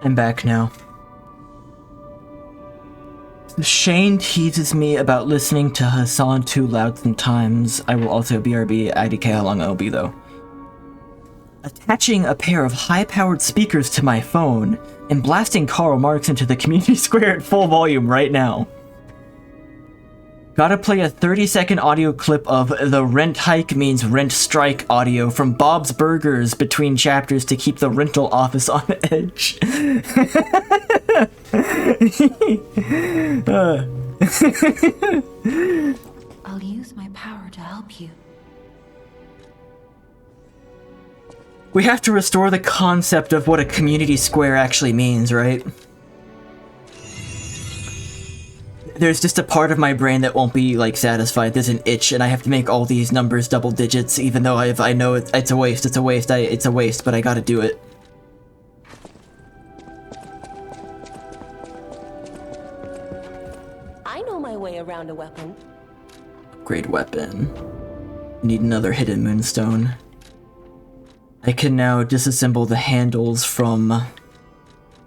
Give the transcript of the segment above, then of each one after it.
I'm back now. Shane teases me about listening to Hassan too loud sometimes. I will also BRB. IDK how long I'll be though. Attaching a pair of high-powered speakers to my phone and blasting Karl Marx into the community square at full volume right now. Gotta play a 30-second audio clip of the rent hike means rent strike audio from Bob's Burgers between chapters to keep the rental office on edge. I'll use my power to help you. We have to restore the concept of what a community square actually means, right? There's just a part of my brain that won't be, like, satisfied. There's an itch, and I have to make all these numbers double digits, even though I know it's a waste, it's a waste, but I gotta do it. I know my way around a weapon. Upgrade weapon. Need another hidden moonstone. I can now disassemble the handles from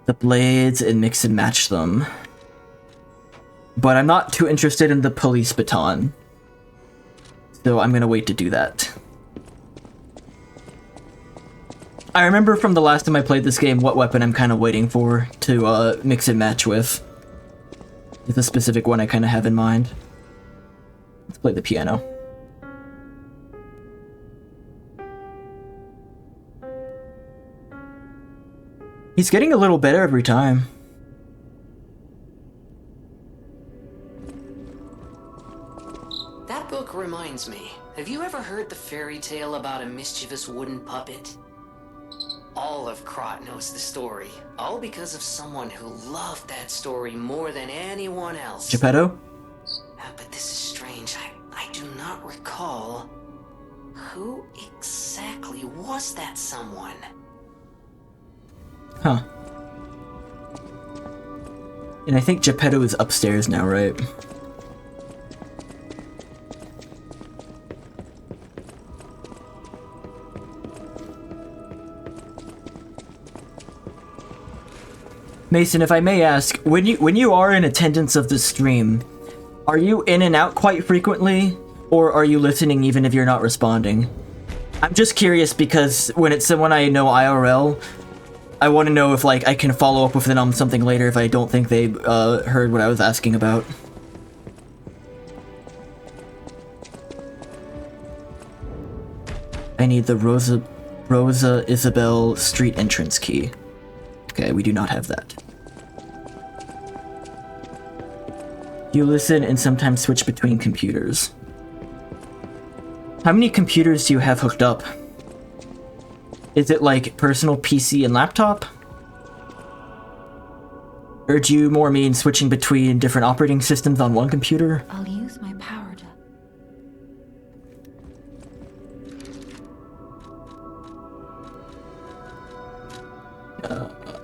the blades and mix and match them. But I'm not too interested in the police baton, so I'm gonna wait to do that. I remember from the last time I played this game what weapon I'm kind of waiting for to mix and match with. There's a specific one I kind of have in mind. Let's play the piano. He's getting a little better every time. That book reminds me. Have you ever heard the fairy tale about a mischievous wooden puppet? All of Krot knows the story, all because of someone who loved that story more than anyone else. Geppetto? But this is strange. I do not recall. Who exactly was that someone? Huh. And I think Geppetto is upstairs now, right? Mason, if I may ask, when you are in attendance of the stream, are you in and out quite frequently, or are you listening even if you're not responding? I'm just curious because when it's someone I know IRL, I want to know if like I can follow up with them on something later if I don't think they heard what I was asking about. I need the Rosa Isabel street entrance key. Okay, we do not have that. You listen and sometimes switch between computers. How many computers do you have hooked up? Is it like personal PC and laptop? Or do you more mean switching between different operating systems on one computer? I'll use my power to...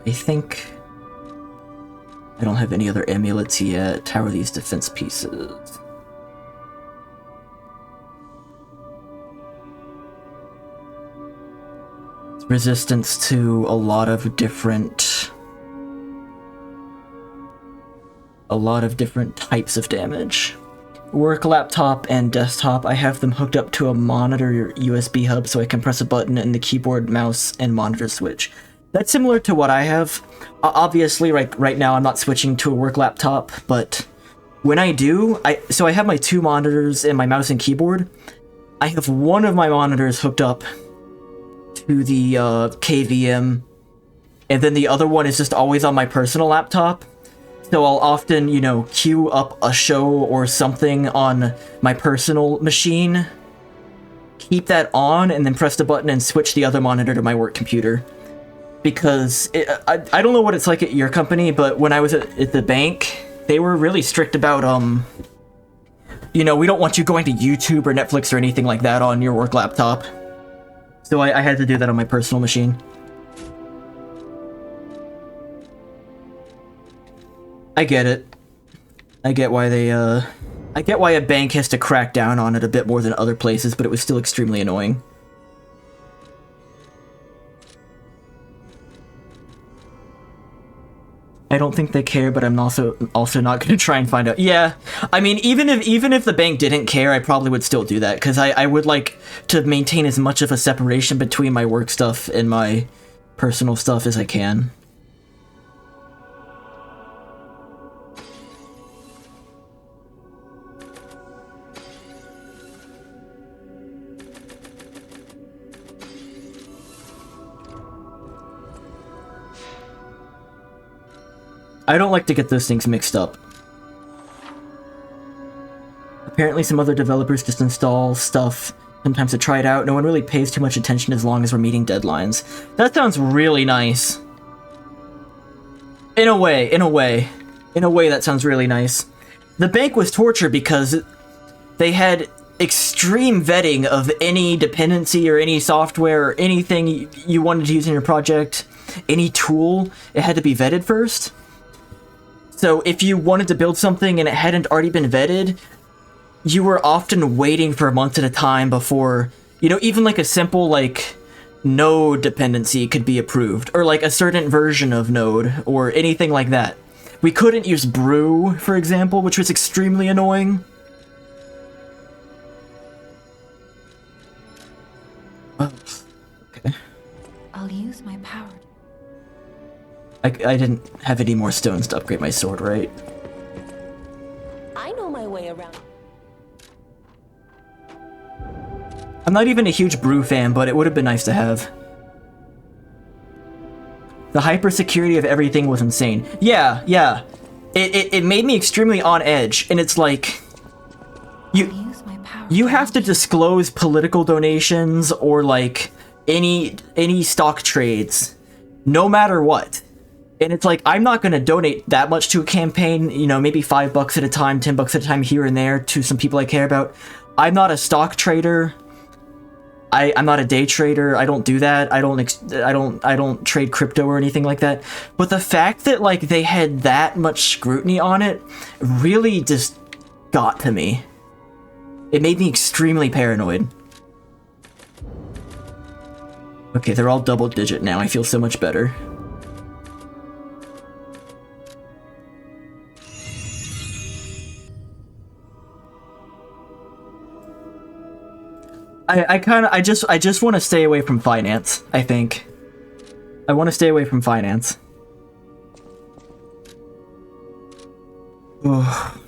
I think I don't have any other amulets yet. How are these defense pieces? Resistance to a lot of different types of damage. Work laptop and desktop, I have them hooked up to a monitor USB hub so I can press a button and the keyboard, mouse, and monitor switch. That's similar to what I have. Obviously, right now I'm not switching to a work laptop, but when I do, I have my two monitors and my mouse and keyboard. I have one of my monitors hooked up to the KVM, and then the other one is just always on my personal laptop. So I'll often, you know, queue up a show or something on my personal machine, keep that on, and then press the button and switch the other monitor to my work computer. Because I don't know what it's like at your company, but when I was at the bank, they were really strict about, you know, we don't want you going to YouTube or Netflix or anything like that on your work laptop. So I had to do that on my personal machine. I get it. I get why they, I get why a bank has to crack down on it a bit more than other places, but it was still extremely annoying. I don't think they care, but I'm also not going to try and find out. Yeah, I mean, even if the bank didn't care, I probably would still do that, because I would like to maintain as much of a separation between my work stuff and my personal stuff as I can. I don't like to get those things mixed up. Apparently some other developers just install stuff sometimes to try it out. No one really pays too much attention as long as we're meeting deadlines. That sounds really nice. In a way, that sounds really nice. The bank was torture because they had extreme vetting of any dependency or any software or anything you wanted to use in your project. Any tool, it had to be vetted first. So if you wanted to build something and it hadn't already been vetted, you were often waiting for months at a time before, you know, even like a simple like node dependency could be approved, or like a certain version of node or anything like that. We couldn't use brew, for example, which was extremely annoying. Oh, okay. I'll use my power. I didn't have any more stones to upgrade my sword, right? I know my way around. I'm not even a huge brew fan, but it would have been nice to have. The hyper-security of everything was insane. Yeah. It made me extremely on edge, and it's like... You have to disclose political donations or, like, any stock trades, no matter what. And it's like, I'm not going to donate that much to a campaign, you know, maybe $5 at a time, $10 at a time here and there to some people I care about. I'm not a stock trader. I'm not a day trader. I don't do that. I don't trade crypto or anything like that. But the fact that like they had that much scrutiny on it really just got to me. It made me extremely paranoid. Okay, they're all double digit now. I feel so much better. I just want to stay away from finance, I think. I want to stay away from finance. Ugh.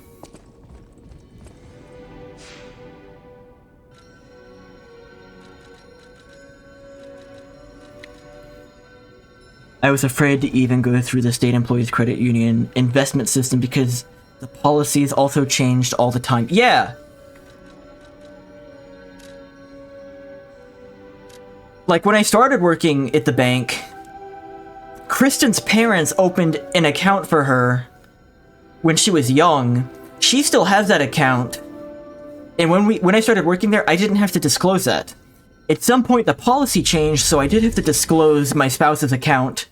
I was afraid to even go through the State Employees Credit Union investment system because the policies also changed all the time. Yeah! Like, when I started working at the bank, Kristen's parents opened an account for her when she was young. She still has that account. And when I started working there, I didn't have to disclose that. At some point, the policy changed, so I did have to disclose my spouse's account.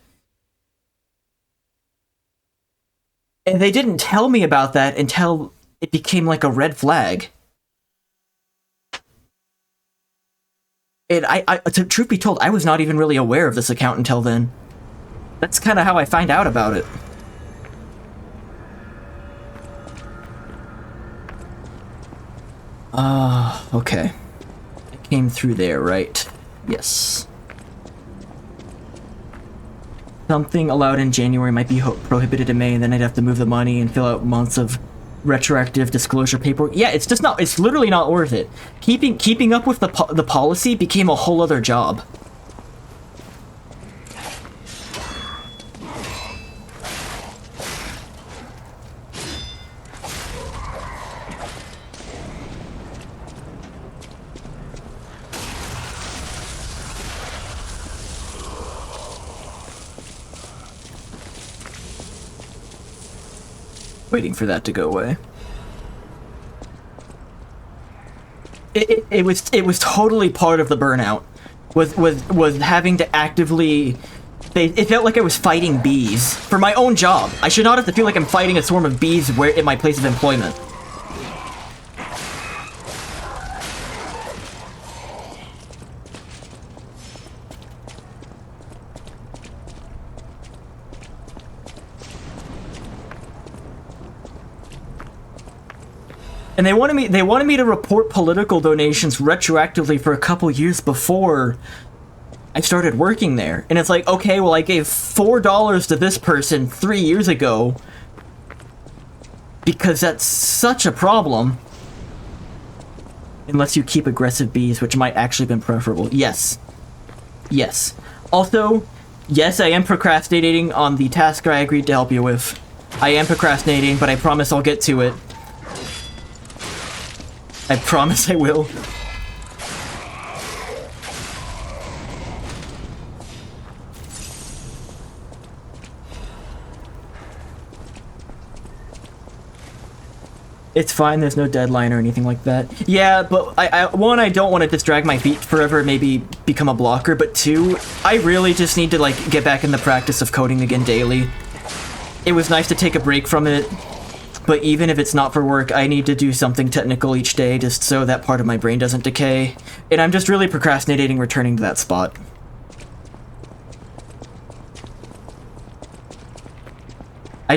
And they didn't tell me about that until it became like a red flag. And to truth be told, I was not even really aware of this account until then. That's kind of how I find out about it. Okay. I came through there, right? Yes. Something allowed in January might be prohibited in May, and then I'd have to move the money and fill out months of retroactive disclosure paperwork. Yeah, it's just not, it's literally not worth it. Keeping up with the policy became a whole other job. Waiting for that to go away. It was totally part of the burnout. Was having to actively. It felt like I was fighting bees for my own job. I should not have to feel like I'm fighting a swarm of bees where in my place of employment. And they wanted me to report political donations retroactively for a couple years before I started working there. And it's like, okay, well, I gave $4 to this person 3 years ago because that's such a problem. Unless you keep aggressive bees, which might actually have been preferable. Yes. Yes. Also, yes, I am procrastinating on the task I agreed to help you with. I am procrastinating, but I promise I'll get to it. I promise I will. It's fine, there's no deadline or anything like that. Yeah, but one, I don't want to just drag my feet forever and maybe become a blocker, but two, I really just need to, like, get back in the practice of coding again daily. It was nice to take a break from it, but even if it's not for work, I need to do something technical each day just so that part of my brain doesn't decay. And I'm just really procrastinating returning to that spot. I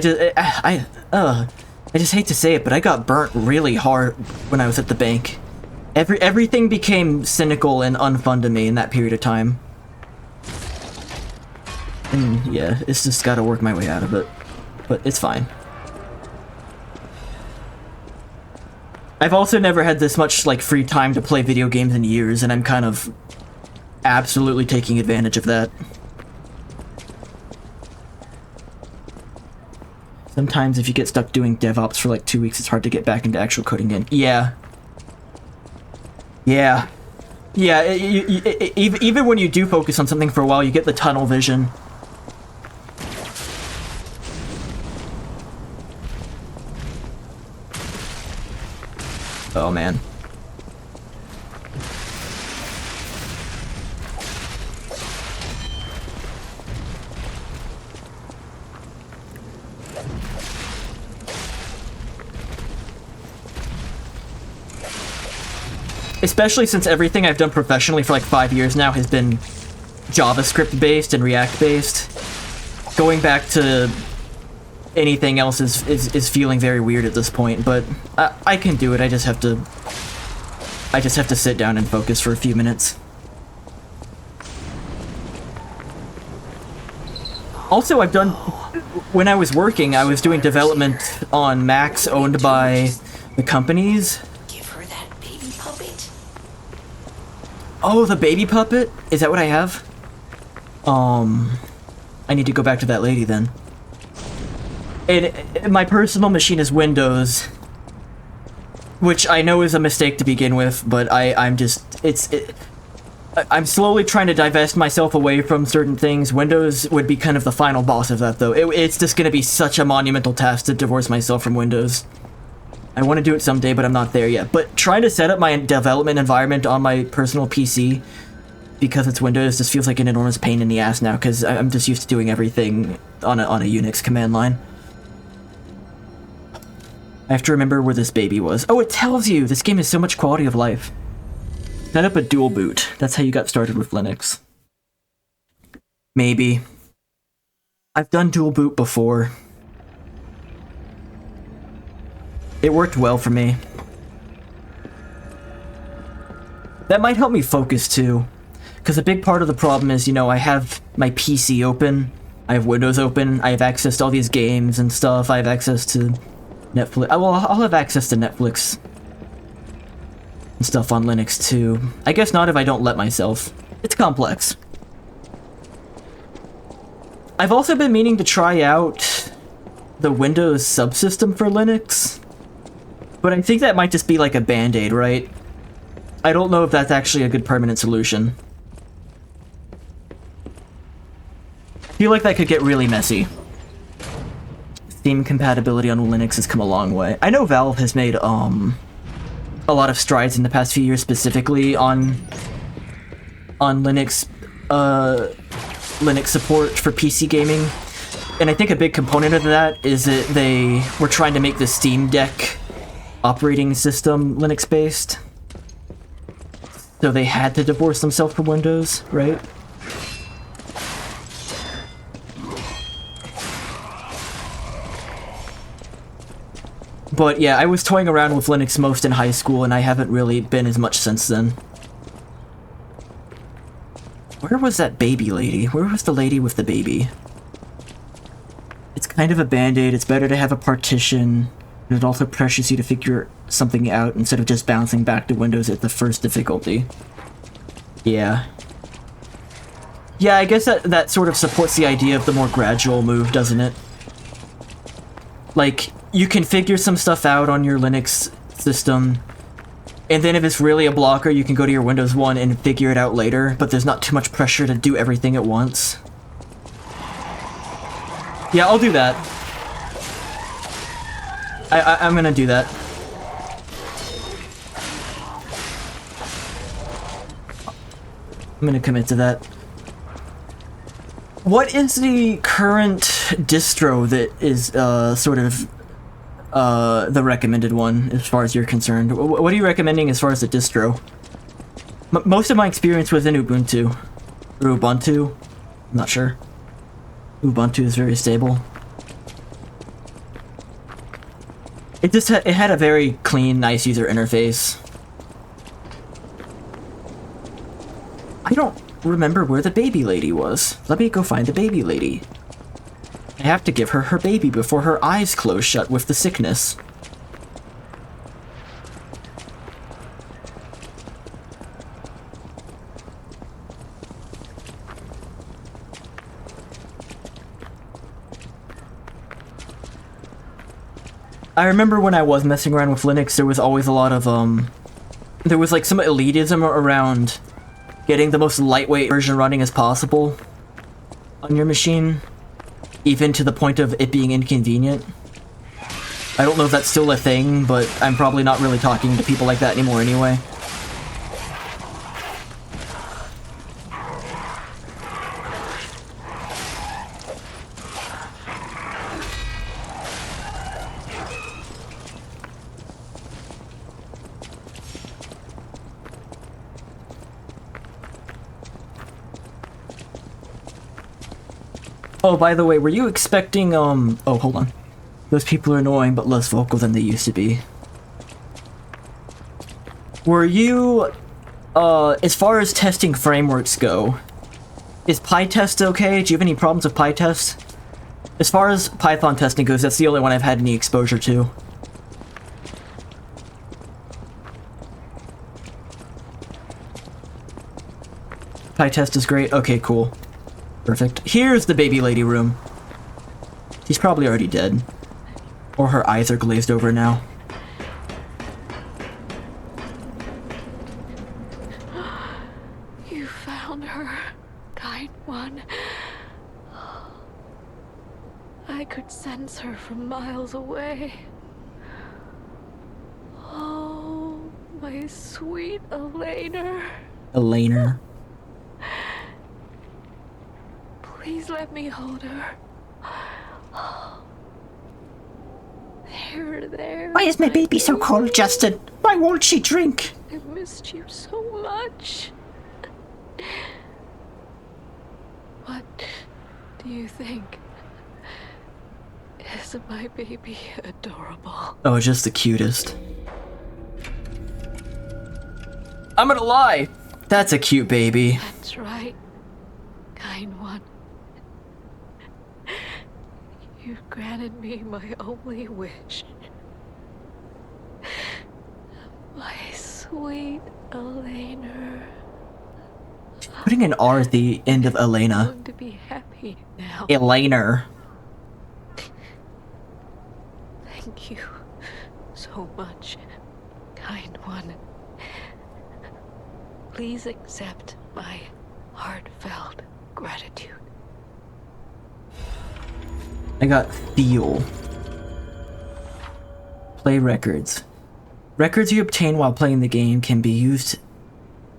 just hate to say it, but I got burnt really hard when I was at the bank. Everything became cynical and unfun to me in that period of time. And yeah, it's just gotta work my way out of it. But it's fine. I've also never had this much, like, free time to play video games in years, and I'm kind of absolutely taking advantage of that. Sometimes if you get stuck doing DevOps for like 2 weeks, it's hard to get back into actual coding again. Yeah. Yeah. Yeah, even when you do focus on something for a while, you get the tunnel vision. Oh, man. Especially since everything I've done professionally for like 5 years now has been JavaScript based and React based. Going back to anything else is feeling very weird at this point, but I can do it. I just have to sit down and focus for a few minutes. Also, when I was working, I was doing development on Macs owned by the companies. Oh, the baby puppet? Is that what I have? I need to go back to that lady then. And my personal machine is Windows, which I know is a mistake to begin with, but I'm slowly trying to divest myself away from certain things. Windows would be kind of the final boss of that, though. It's just gonna be such a monumental task to divorce myself from Windows. I want to do it someday, but I'm not there yet. But trying to set up my development environment on my personal PC, because it's Windows, just feels like an enormous pain in the ass now, because I'm just used to doing everything on a Unix command line. I have to remember where this baby was. Oh, it tells you! This game has so much quality of life. Set up a dual boot. That's how you got started with Linux. Maybe. I've done dual boot before. It worked well for me. That might help me focus too. Because a big part of the problem is, you know, I have my PC open, I have Windows open, I have access to all these games and stuff, I have access to Netflix. Well, I'll have access to Netflix and stuff on Linux too. I guess not if I don't let myself. It's complex. I've also been meaning to try out the Windows subsystem for Linux. But I think that might just be like a band-aid, right? I don't know if that's actually a good permanent solution. I feel like that could get really messy. Steam compatibility on Linux has come a long way. I know Valve has made a lot of strides in the past few years, specifically on Linux Linux support for PC gaming. And I think a big component of that is that they were trying to make the Steam Deck operating system Linux-based. So they had to divorce themselves from Windows, right? But yeah, I was toying around with Linux most in high school, and I haven't really been as much since then. Where was that baby lady? Where was the lady with the baby? It's kind of a band-aid. It's better to have a partition. And it also pressures you to figure something out instead of just bouncing back to Windows at the first difficulty. Yeah. Yeah, I guess that sort of supports the idea of the more gradual move, doesn't it? Like, you can figure some stuff out on your Linux system, and then if it's really a blocker, you can go to your Windows 1 and figure it out later, but there's not too much pressure to do everything at once. Yeah, I'll do that. I'm gonna do that. I'm gonna commit to that. What is the current distro that is sort of the recommended one as far as you're concerned? What are you recommending as far as the distro? Most of my experience was in Ubuntu. Or Ubuntu? I'm not sure. Ubuntu is very stable. It just it had a very clean, nice user interface. I don't remember where the baby lady was. Let me go find the baby lady. I have to give her her baby before her eyes close shut with the sickness. I remember when I was messing around with Linux, there was always a lot of, there was like some elitism around getting the most lightweight version running as possible on your machine, even to the point of it being inconvenient. I don't know if that's still a thing, but I'm probably not really talking to people like that anymore anyway. Oh, by the way, were you expecting, oh, hold on. Those people are annoying, but less vocal than they used to be. Were you, as far as testing frameworks go, is PyTest okay? Do you have any problems with PyTest? As far as Python testing goes, that's the only one I've had any exposure to. PyTest is great? Okay, cool. Perfect. Here's the baby lady room. She's probably already dead. Or her eyes are glazed over now. You found her, kind one. I could sense her from miles away. Oh, my sweet Elena. Elena. Please let me hold her. There. Why is my baby so cold, Justin? Why won't she drink? I missed you so much. What do you think? Is my baby adorable? Oh, just the cutest. I'm gonna lie. That's a cute baby. That's right, kind one. You've granted me my only wish. My sweet Elena. Putting an R at the end of I'm Elena. going to be happy now. Elena. Thank you so much, kind one. Please accept my heartfelt gratitude. I got feel. Play records. Records you obtain while playing the game can be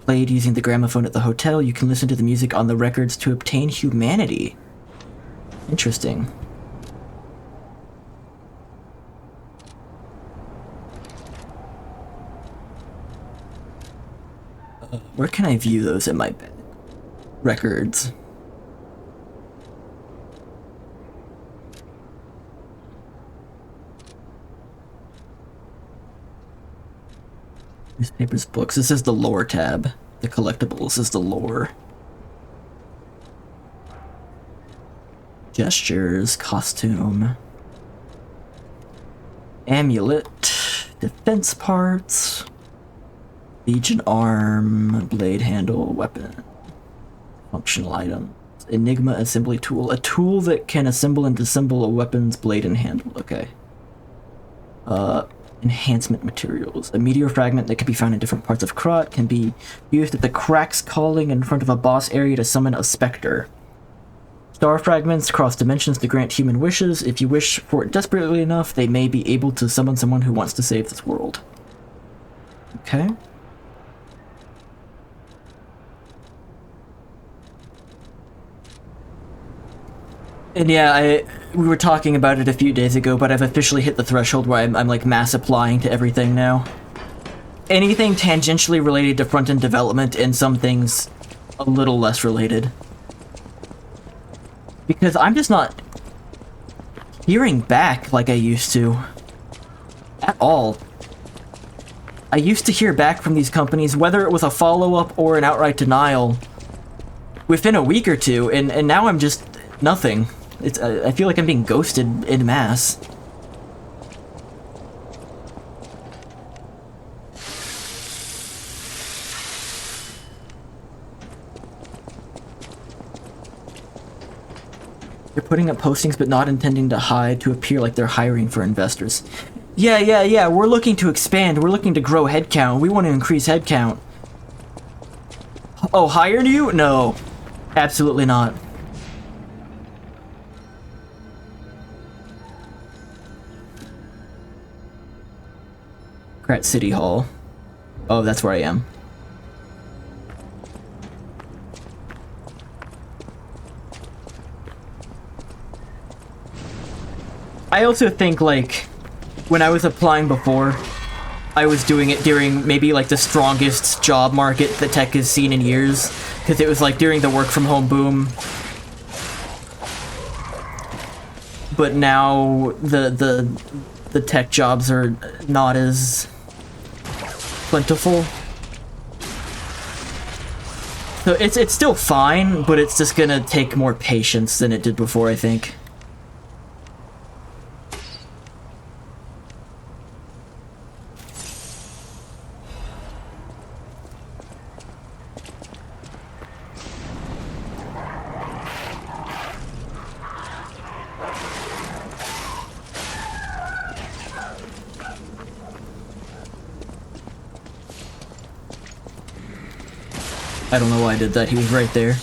played using the gramophone at the hotel. You can listen to the music on the records to obtain humanity. Interesting. Where can I view those in my bed? Records. Newspapers, books. This is the lore tab. The collectibles is the lore. Gestures, costume. Amulet, defense parts. Legion arm, blade handle, weapon. Functional item. Enigma assembly tool. A tool that can assemble and disassemble a weapon's blade and handle. Okay. Enhancement materials. A meteor fragment that can be found in different parts of Krot can be used at the cracks calling in front of a boss area to summon a specter. Star fragments cross dimensions to grant human wishes. If you wish for it desperately enough, they may be able to summon someone who wants to save this world. Okay. And yeah, we were talking about it a few days ago, but I've officially hit the threshold where I'm like mass applying to everything now. Anything tangentially related to front-end development and some things a little less related. Because I'm just not hearing back like I used to. At all. I used to hear back from these companies, whether it was a follow-up or an outright denial, within a week or two, and now I'm just nothing. I feel like I'm being ghosted en masse. They're putting up postings but not intending to hide to appear like they're hiring for investors. Yeah, we're looking to expand, we're looking to grow headcount, we want to increase headcount. Oh, hired you? No. Absolutely not. We're at City Hall. Oh, that's where I am. I also think, like, when I was applying before, I was doing it during maybe, like, the strongest job market that tech has seen in years. Because it was, like, during the work-from-home boom. But now, the tech jobs are not as plentiful. So it's still fine, but it's just gonna take more patience than it did before, I think. I don't know why I did that, he was right there.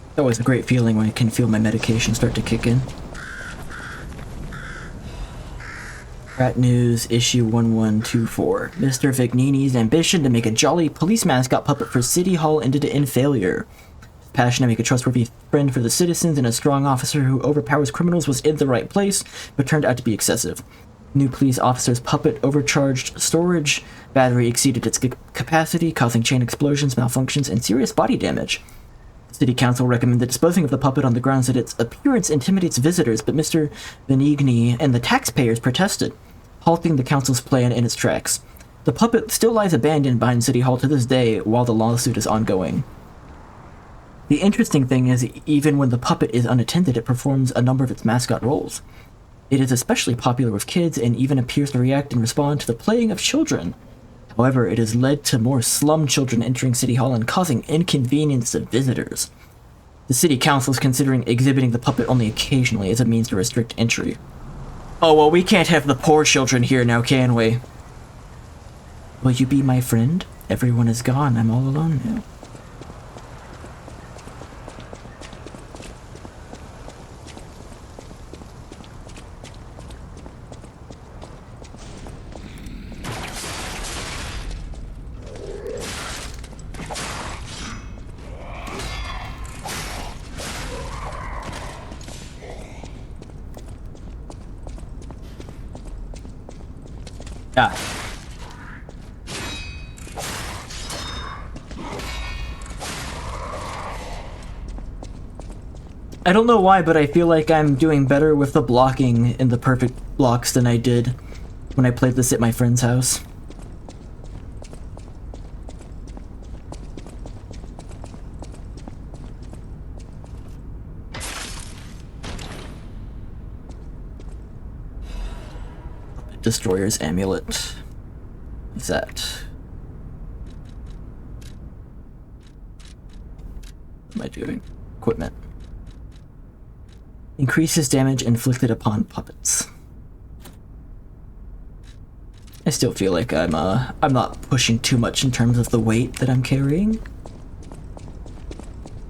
It's always a great feeling when I can feel my medication start to kick in. Rat News, issue 1124. Mr. Vignini's ambition to make a jolly police mascot puppet for City Hall ended in failure. His passion to make a trustworthy friend for the citizens and a strong officer who overpowers criminals was in the right place, but turned out to be excessive. New police officer's puppet overcharged storage battery exceeded its capacity, causing chain explosions, malfunctions, and serious body damage. City Council recommended disposing of the puppet on the grounds that its appearance intimidates visitors, but Mr. Benigni and the taxpayers protested, halting the council's plan in its tracks. The puppet still lies abandoned behind City Hall to this day while the lawsuit is ongoing. The interesting thing is, even when the puppet is unattended, it performs a number of its mascot roles. It is especially popular with kids and even appears to react and respond to the playing of children. However, it has led to more slum children entering City Hall and causing inconvenience to visitors. The City Council is considering exhibiting the puppet only occasionally as a means to restrict entry. Oh, well, we can't have the poor children here now, can we? Will you be my friend? Everyone is gone. I'm all alone now. Ah. I don't know why, but I feel like I'm doing better with the blocking in the perfect blocks than I did when I played this at my friend's house. Destroyer's amulet. What's that? What am I doing? Equipment. Increases damage inflicted upon puppets. I still feel like I'm not pushing too much in terms of the weight that I'm carrying.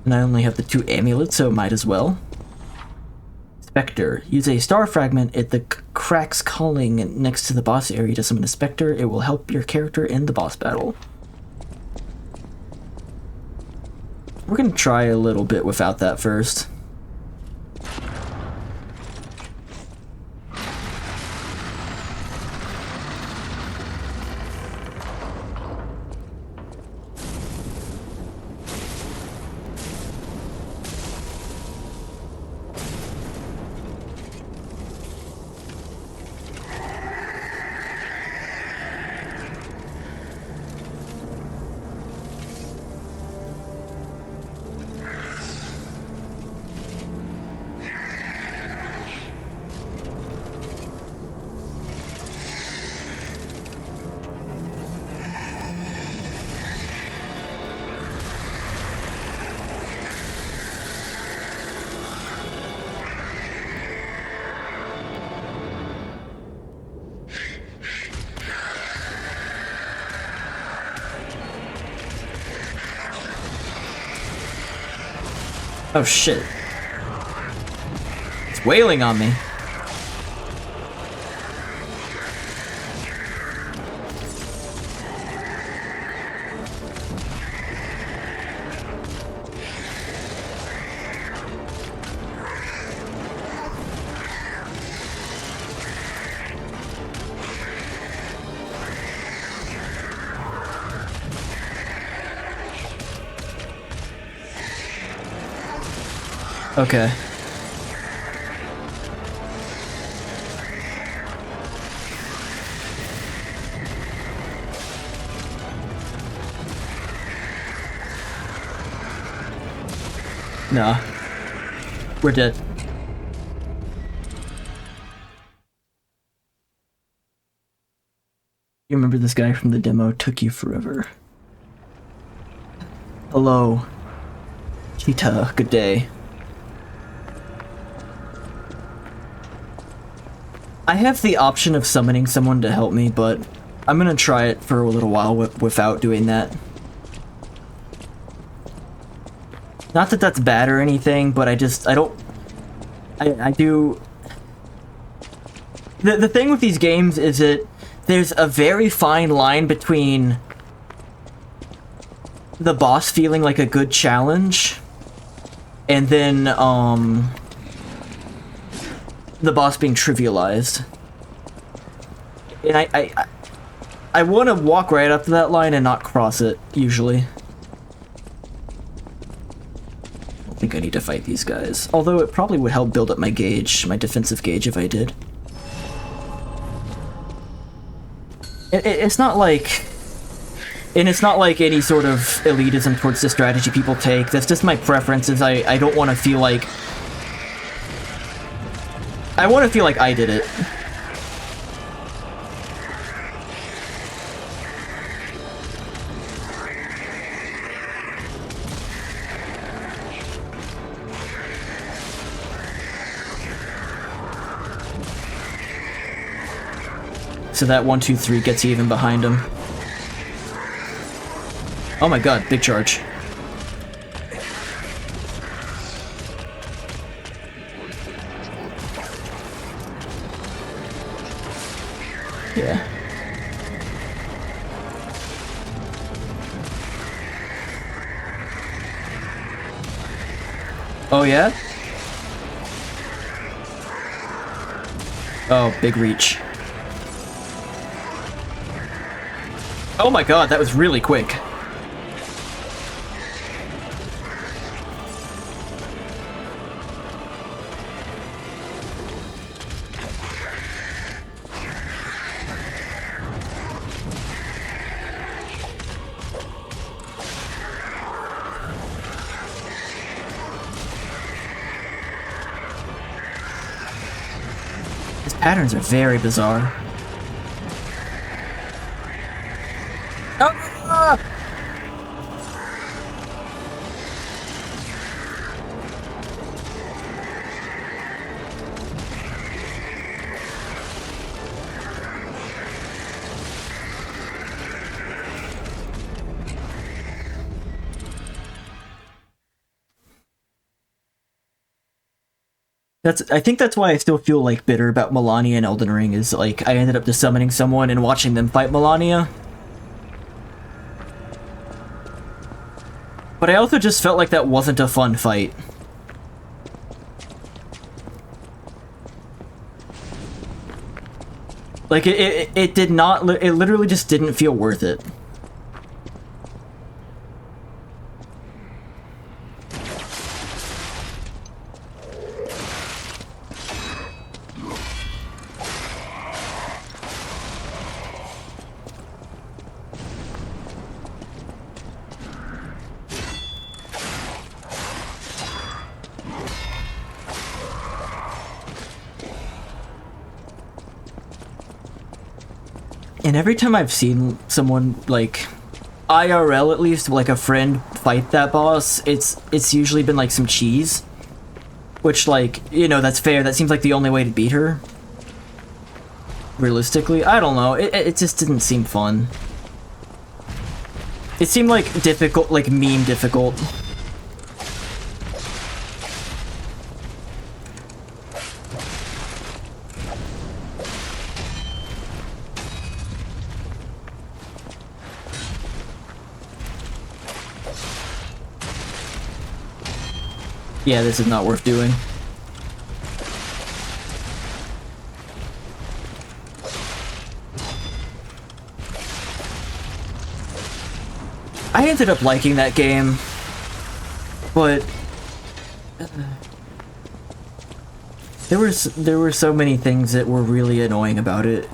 And I only have the 2 amulets, so might as well. Spectre. Use a star fragment at the cracks calling next to the boss area to summon a spectre. It will help your character in the boss battle. We're gonna try a little bit without that first. Oh shit. It's wailing on me. Okay. Nah. We're dead. You remember this guy from the demo? Took you forever. Hello. Cheetah, good day. I have the option of summoning someone to help me, but I'm gonna try it for a little while without doing that. Not that that's bad or anything, but I do... The thing with these games is that there's a very fine line between the boss feeling like a good challenge and then, the boss being trivialized. And I want to walk right up to that line and not cross it, usually. I don't think I need to fight these guys. Although it probably would help build up my gauge, my defensive gauge, if I did. It's not like... And it's not like any sort of elitism towards the strategy people take. That's just my preference, is I don't want to feel like... I want to feel like I did it. So that 1, 2, 3 gets even behind him. Oh my god, big charge. Yeah. Oh yeah? Oh, big reach. Oh my god, that was really quick. His patterns are very bizarre. Ah! I think that's why I still feel like bitter about Melania and Elden Ring is like I ended up just summoning someone and watching them fight Melania. But I also just felt like that wasn't a fun fight. Like it did not, it literally just didn't feel worth it. And every time I've seen someone, like, IRL at least, like a friend fight that boss, it's usually been like some cheese. Which, like, you know, that's fair. That seems like the only way to beat her. Realistically. I don't know. It just didn't seem fun. It seemed like difficult, like meme difficult. Yeah, this is not worth doing. I ended up liking that game, but there were so many things that were really annoying about it.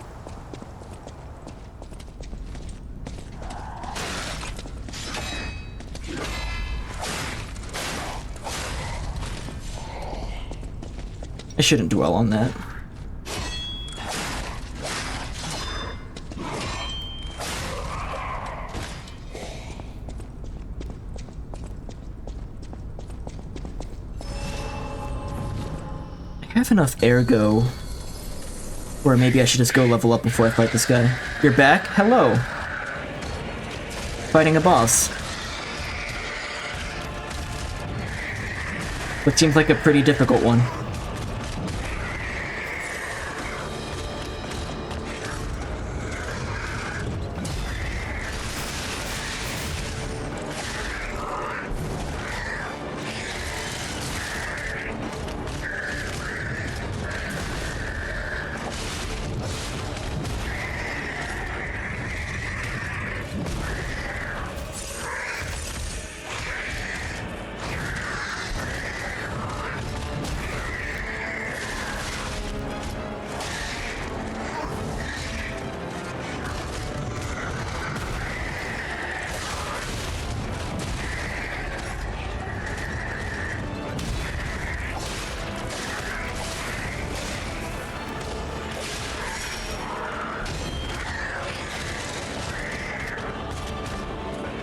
I shouldn't dwell on that. I have enough ergo where maybe I should just go level up before I fight this guy. You're back? Hello. Fighting a boss. What seems like a pretty difficult one.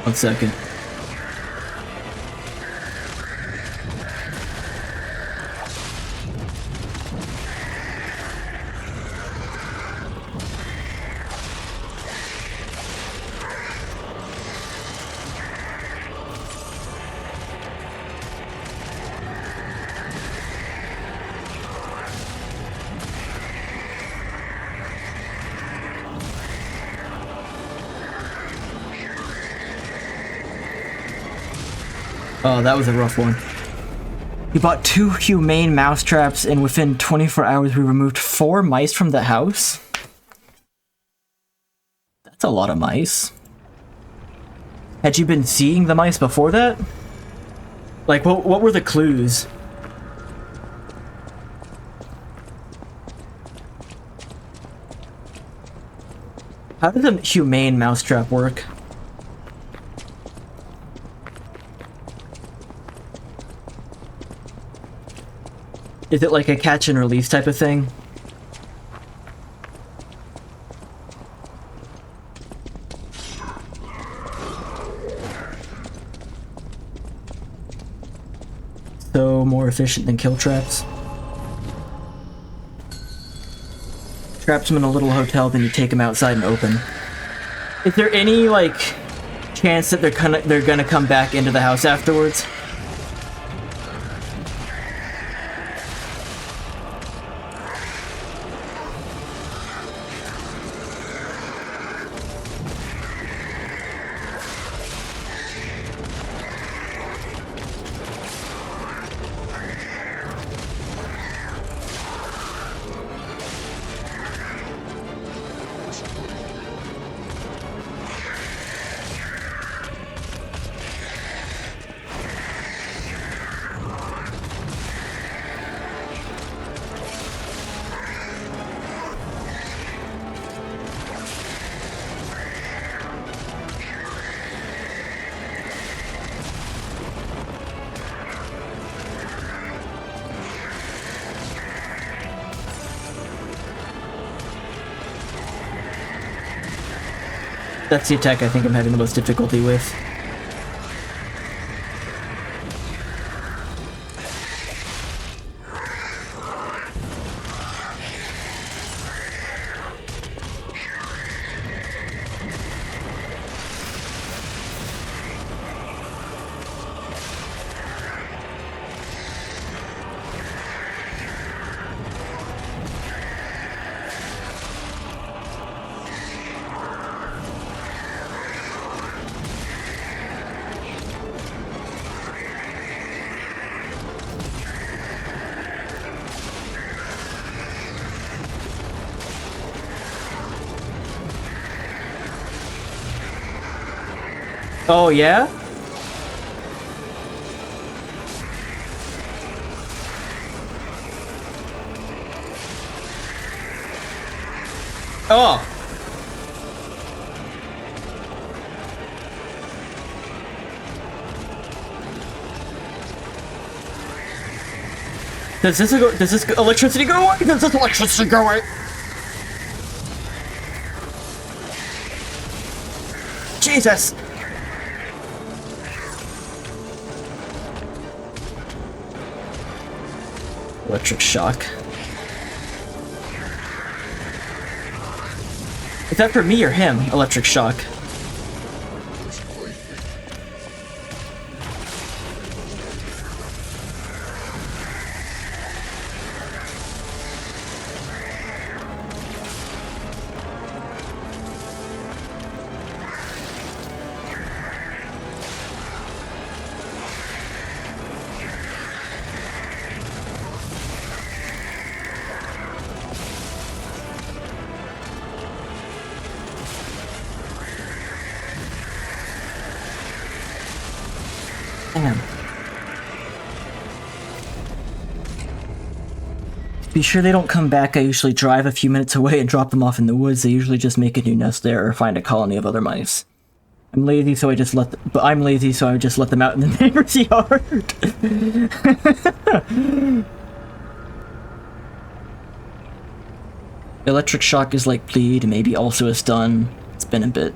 One second. Oh, that was a rough one. We bought 2 humane mouse traps, and within 24 hours we removed 4 mice from the house? That's a lot of mice. Had you been seeing the mice before that? Like, what were the clues? How does a humane mousetrap work? Is it like a catch and release type of thing? So more efficient than kill traps. Traps them in a little hotel, then you take them outside and open. Is there any, like, chance that they're gonna come back into the house afterwards? That's the attack I think I'm having the most difficulty with. Oh, yeah? Oh! Does this electricity go away? Does this electricity go away? Jesus! Electric shock. Is that for me or him? Electric shock. Damn. To be sure they don't come back, I usually drive a few minutes away and drop them off in the woods. They usually just make a new nest there or find a colony of other mice. I'm lazy, so I just let them out in the neighbor's yard. Electric shock is like bleed, maybe also a stun. It's been a bit.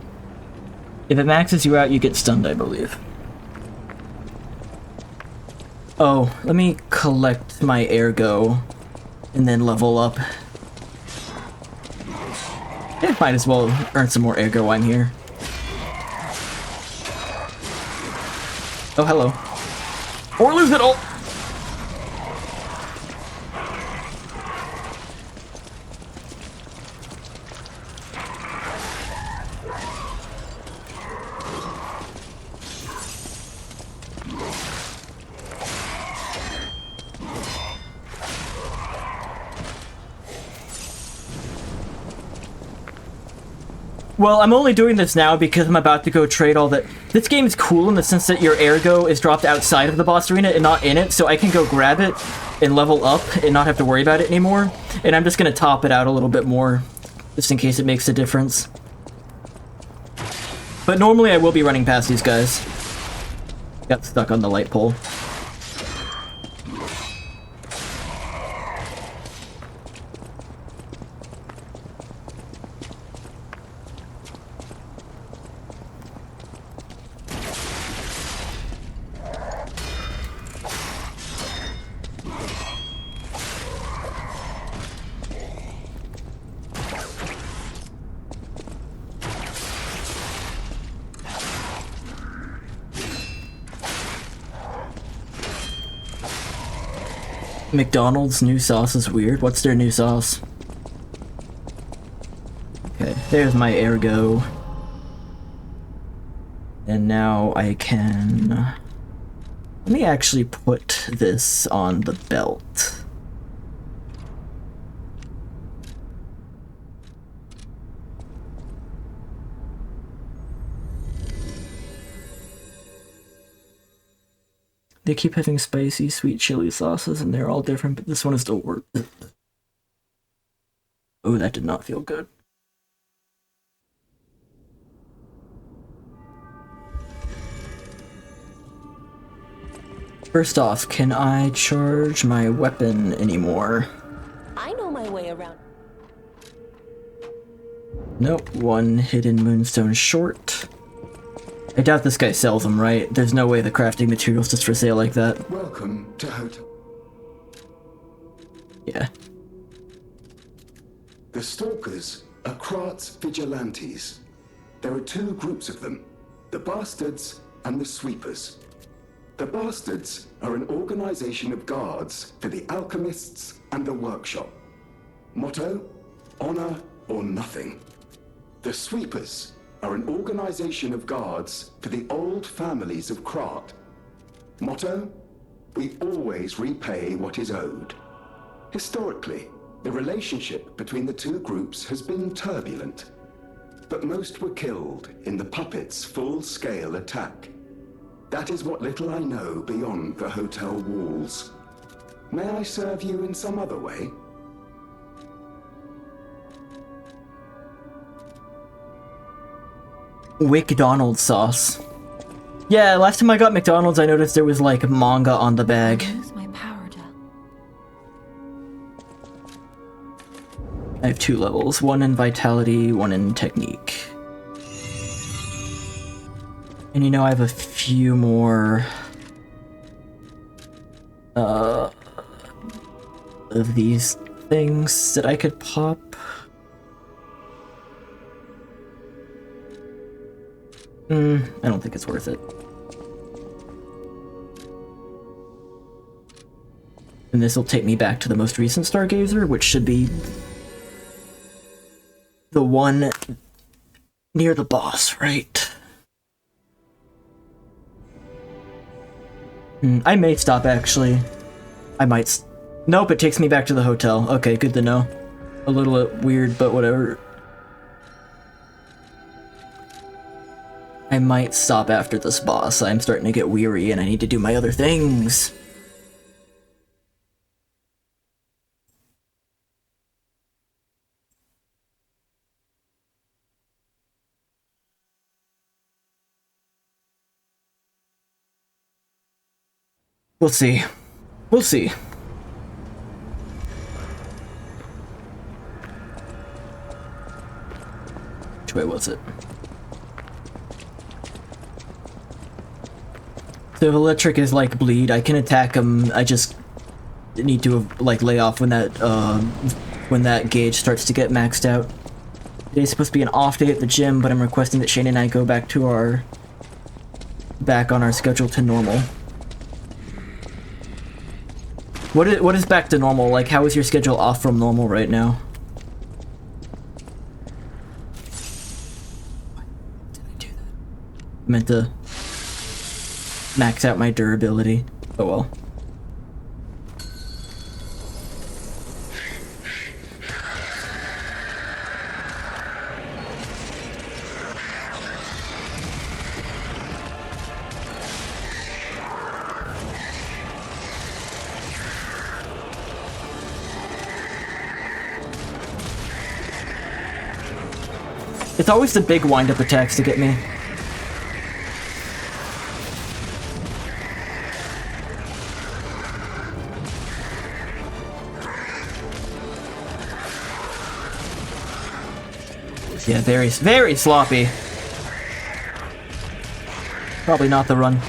If it maxes you out, you get stunned, I believe. Oh, let me collect my ergo and then level up. Yeah, might as well earn some more ergo while I'm here. Oh, hello. Or lose it all! Well, I'm only doing this now because I'm about to go trade all that. This game is cool in the sense that your ergo is dropped outside of the boss arena and not in it, so I can go grab it and level up and not have to worry about it anymore. And I'm just gonna top it out a little bit more, just in case it makes a difference. But normally I will be running past these guys. Got stuck on the light pole. McDonald's new sauce is weird. What's their new sauce? Okay, there's my ergo. And now I can... Let me actually put this on the belt. They keep having spicy, sweet chili sauces, and they're all different, but this one is the worst. Oh, that did not feel good. First off, can I charge my weapon anymore? I know my way around. Nope, one hidden moonstone short. I doubt this guy sells them, right? There's no way the crafting material's just for sale like that. Welcome to Hotel. Yeah. The Stalkers are Krat's vigilantes. There are two groups of them, the Bastards and the Sweepers. The Bastards are an organization of guards for the Alchemists and the Workshop. Motto, honor or nothing. The Sweepers are an organization of guards for the old families of Krat. Motto, we always repay what is owed. Historically, the relationship between the two groups has been turbulent, but most were killed in the puppets' full-scale attack. That is what little I know beyond the hotel walls. May I serve you in some other way? McDonald's sauce. Yeah, last time I got McDonald's, I noticed there was like manga on the bag. Use my power to... I have 2 levels, one in vitality, one in technique. And you know, I have a few more of these things that I could pop. I don't think it's worth it. And this will take me back to the most recent Stargazer, which should be the one near the boss, right? I may stop, actually. I might Nope, it takes me back to the hotel. Okay, good to know. A little weird, but whatever. I might stop after this boss. I'm starting to get weary and I need to do my other things. We'll see. We'll see. Which way was it? So if electric is like bleed, I can attack him. I just need to like lay off when that gauge starts to get maxed out. Today's supposed to be an off day at the gym, but I'm requesting that Shane and I go back on our schedule to normal. What is back to normal? Like, how is your schedule off from normal right now? Why did I do that? I meant to max out my durability. Oh well. It's always the big wind-up attacks to get me. Yeah, very, very sloppy. Probably not the run.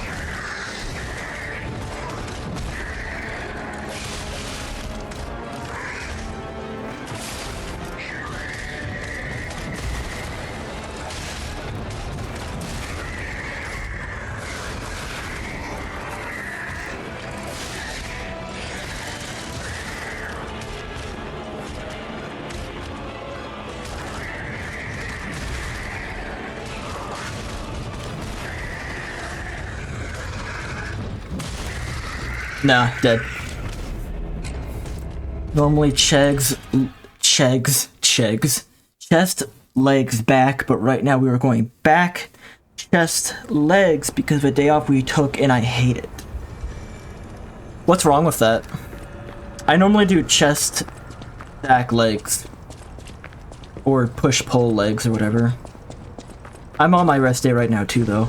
Nah, dead. Normally chest, legs, back, but right now we were going back, chest, legs because of a day off we took and I hate it. What's wrong with that? I normally do chest, back, legs. Or push-pull legs or whatever. I'm on my rest day right now too though.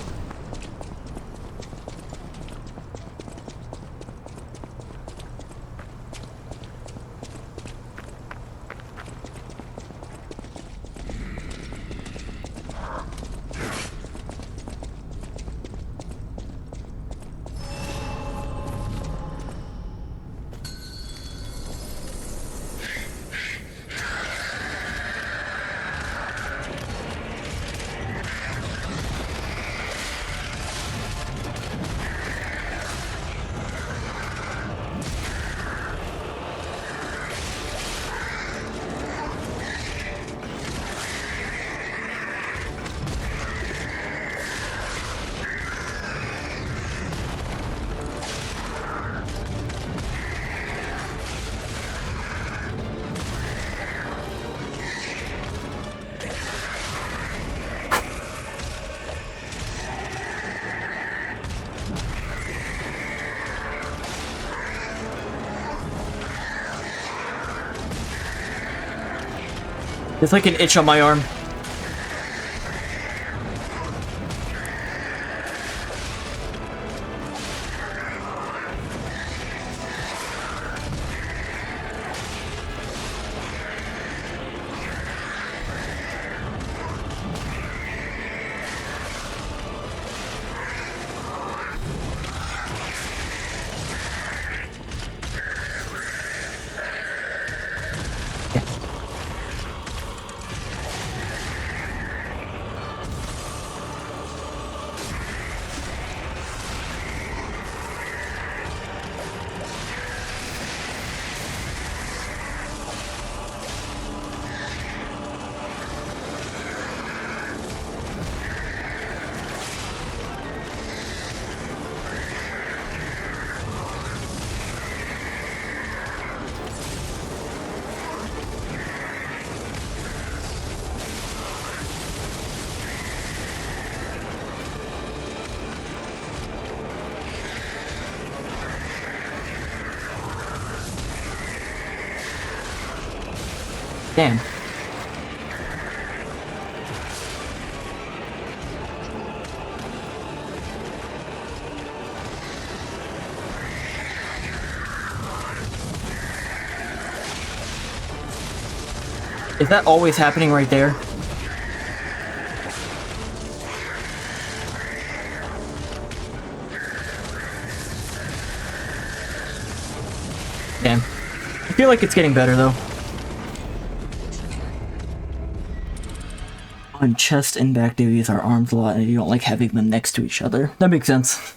It's like an itch on my arm. Damn. Is that always happening right there? Damn. I feel like it's getting better though. On chest and back duties, our arms a lot, and you don't like having them next to each other. That makes sense.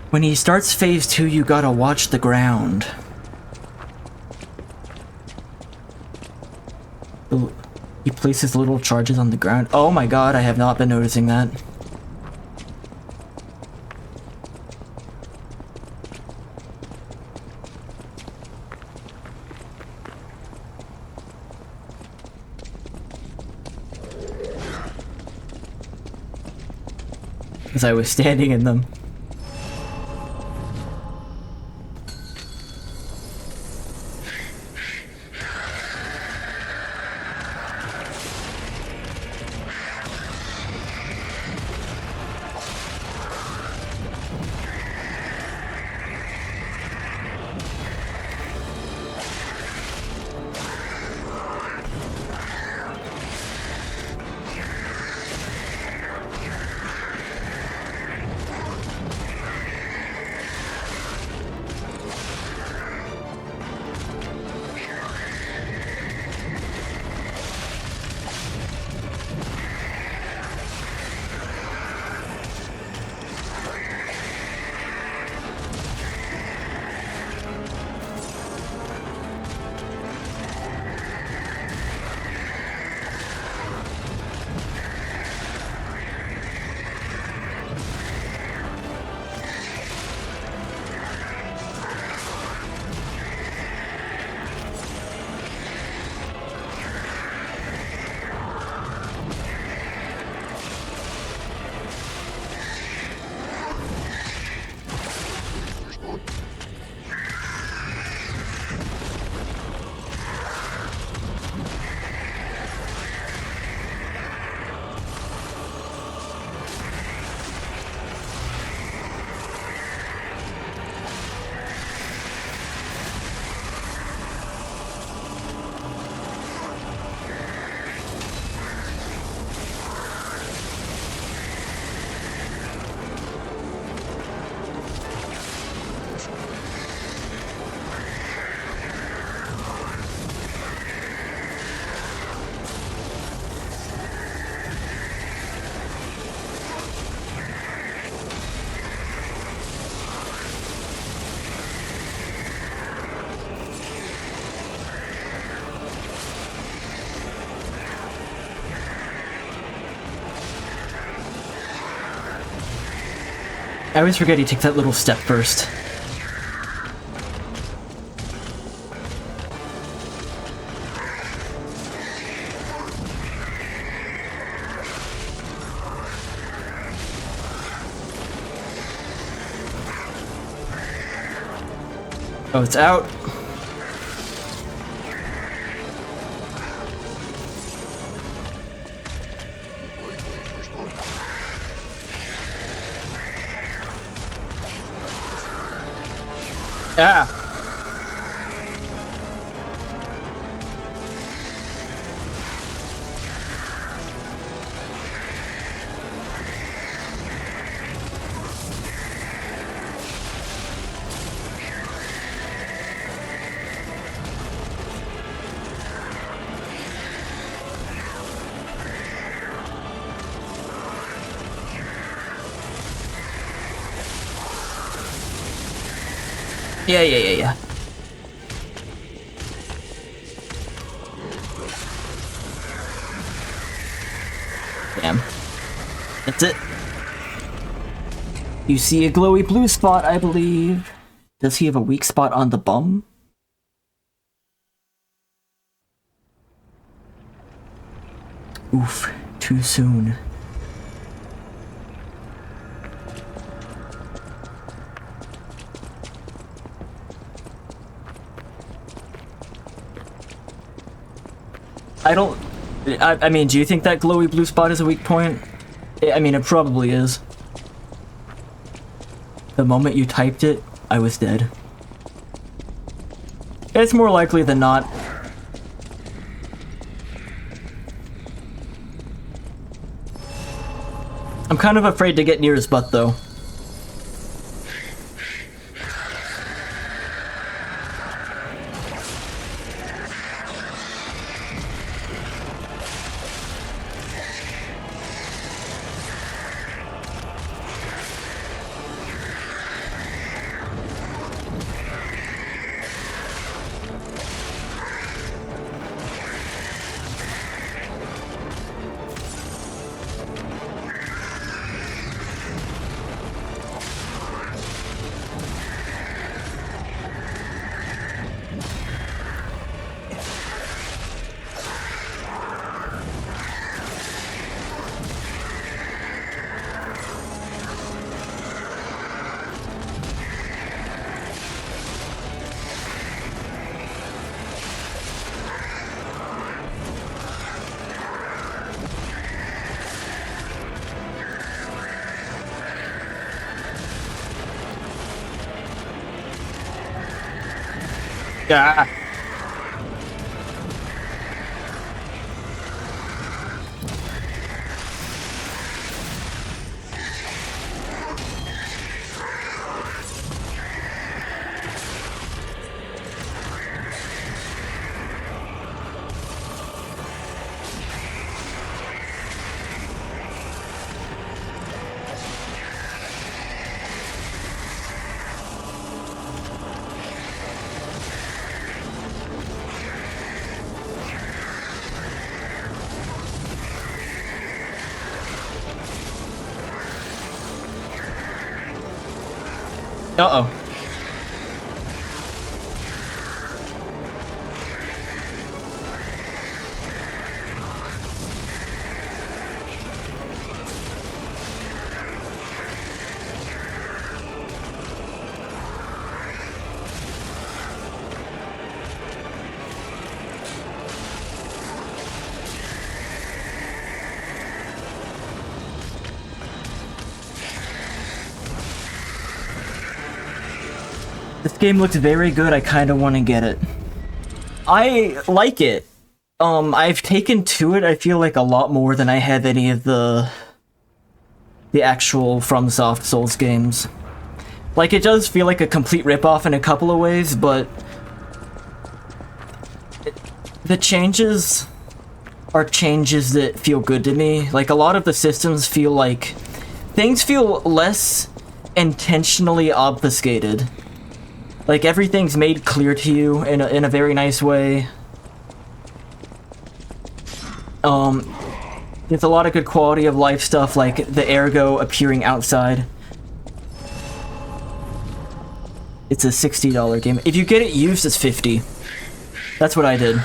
When he starts phase 2, you gotta watch the ground. He places little charges on the ground. Oh my god, I have not been noticing that. Because I was standing in them. I always forget he takes that little step first. Oh, it's out. Ah. Yeah. Damn. That's it. You see a glowy blue spot, I believe. Does he have a weak spot on the bum? Oof, too soon. I mean, do you think that glowy blue spot is a weak point? I mean, it probably is. The moment you typed it, I was dead. It's more likely than not. I'm kind of afraid to get near his butt, though. Ah. Uh-oh. This game looks very good, I kinda wanna get it. I like it. I've taken to it, I feel like, a lot more than I have any of the actual FromSoft Souls games. Like, it does feel like a complete ripoff in a couple of ways, but the changes are changes that feel good to me. Like, a lot of the systems feel like things feel less intentionally obfuscated. Like, everything's made clear to you in a very nice way. There's a lot of good quality of life stuff, like the ergo appearing outside. It's a $60 game. If you get it used, it's $50. That's what I did.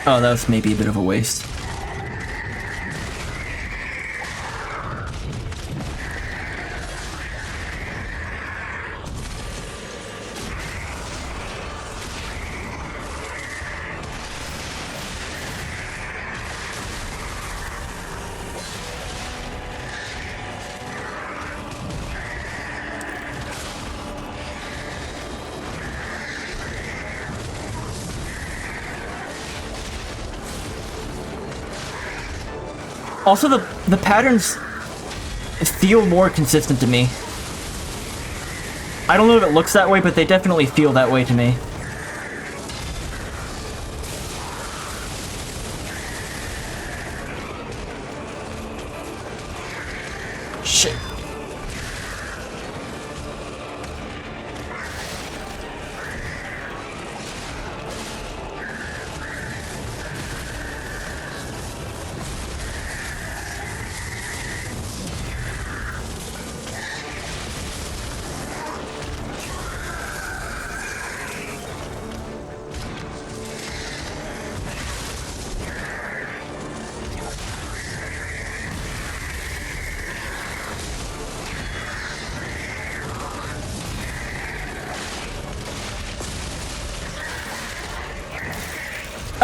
Oh, that was maybe a bit of a waste. Also, the patterns feel more consistent to me. I don't know if it looks that way, but they definitely feel that way to me. Shit.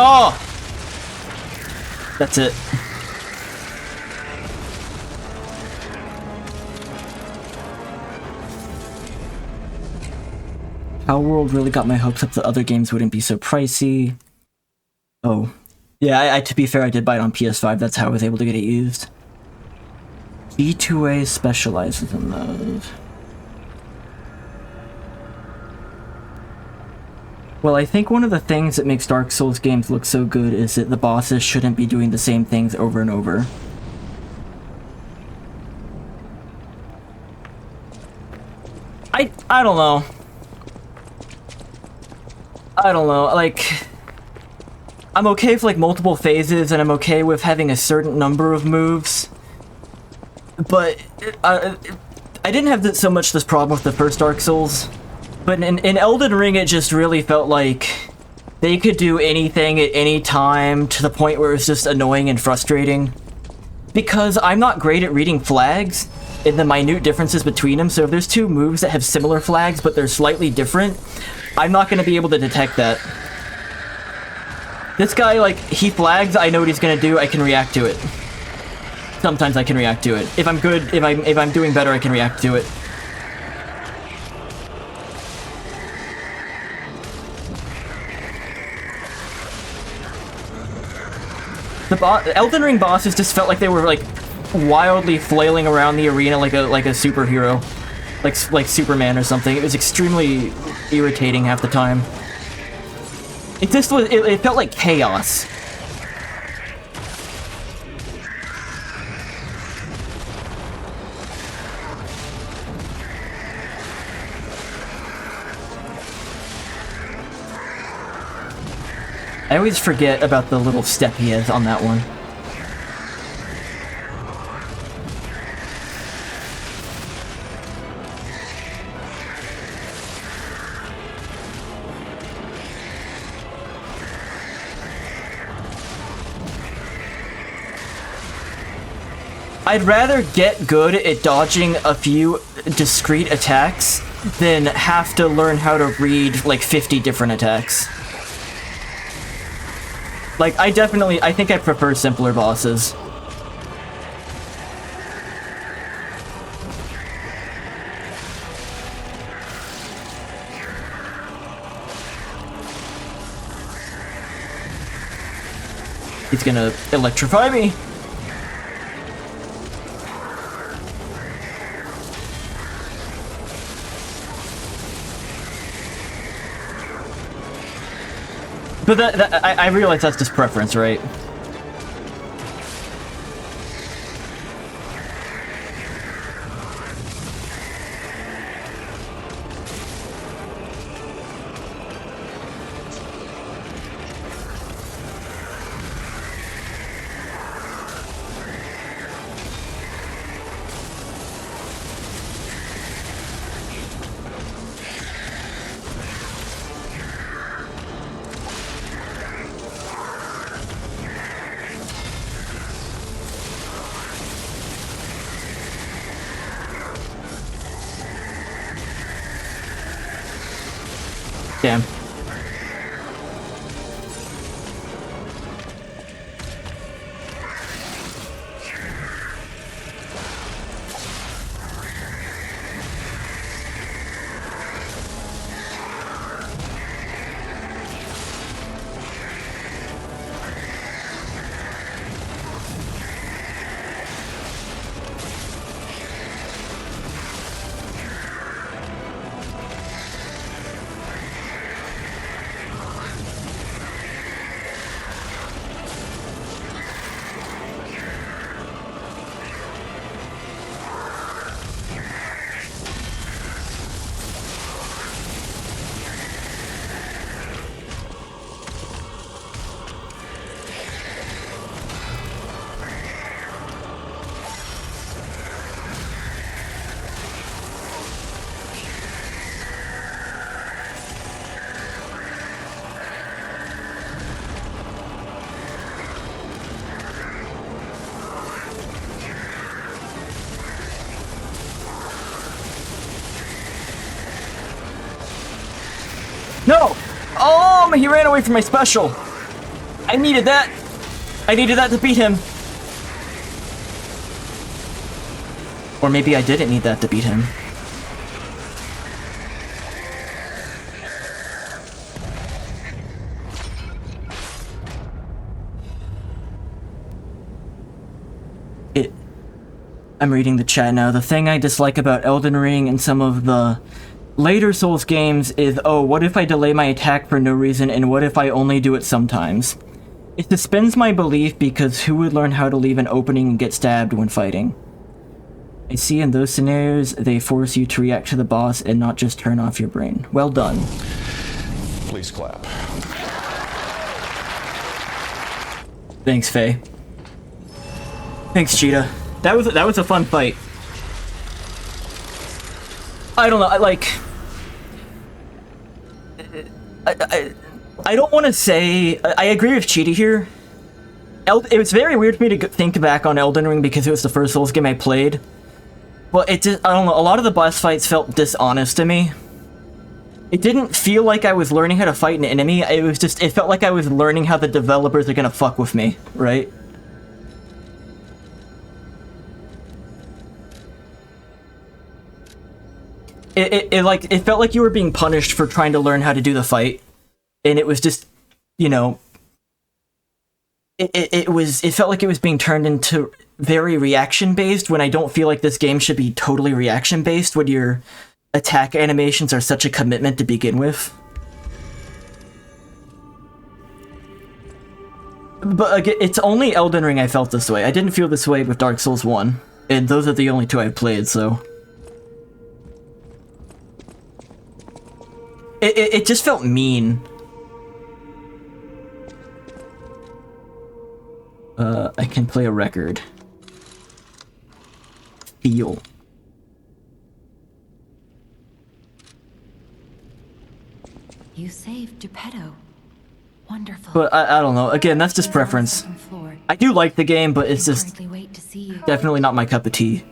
Oh! That's it. Power World really got my hopes up that other games wouldn't be so pricey. Oh. Yeah, to be fair, I did buy it on PS5. That's how I was able to get it used. G2A specializes in those. Well, I think one of the things that makes Dark Souls games look so good is that the bosses shouldn't be doing the same things over and over. I don't know. I don't know, like... I'm okay with, like, multiple phases, and I'm okay with having a certain number of moves. But, I didn't have so much this problem with the first Dark Souls. But in Elden Ring, it just really felt like they could do anything at any time to the point where it was just annoying and frustrating. Because I'm not great at reading flags and the minute differences between them, so if there's two moves that have similar flags but they're slightly different, I'm not going to be able to detect that. This guy, like, he flags, I know what he's going to do, I can react to it. Sometimes I can react to it. If I'm good, if I'm doing better, I can react to it. The Elden Ring bosses just felt like they were, like, wildly flailing around the arena like a superhero. Like Superman or something. It was extremely irritating half the time. It just was, it felt like chaos. I always forget about the little step he has on that one. I'd rather get good at dodging a few discrete attacks than have to learn how to read like 50 different attacks. Like, I think I prefer simpler bosses. He's gonna electrify me. But I realize that's just preference, right? Damn. No! Oh, he ran away from my special. I needed that. I needed that to beat him. Or maybe I didn't need that to beat him. I'm reading the chat now. The thing I dislike about Elden Ring and some of the later Souls games is, oh, what if I delay my attack for no reason, and what if I only do it sometimes? It suspends my belief because who would learn how to leave an opening and get stabbed when fighting? I see in those scenarios, they force you to react to the boss and not just turn off your brain. Well done. Please clap. Thanks, Faye. Thanks, Cheetah. That was a fun fight. I don't know, I don't want to say... I agree with Cheetah here. It was very weird for me to think back on Elden Ring because it was the first Souls game I played. But it just, I don't know, a lot of the boss fights felt dishonest to me. It didn't feel like I was learning how to fight an enemy, it felt like I was learning how the developers are gonna fuck with me, right? It felt like you were being punished for trying to learn how to do the fight. And it was just, you know... It felt like it was being turned into very reaction-based when I don't feel like this game should be totally reaction-based when your attack animations are such a commitment to begin with. But it's only Elden Ring I felt this way. I didn't feel this way with Dark Souls 1. And those are the only two I've played, so... It just felt mean. I can play a record. Feel. You saved Geppetto. Wonderful. But I don't know. Again, that's just preference. I do like the game, but it's just Hardly wait to see you. definitely not my cup of tea.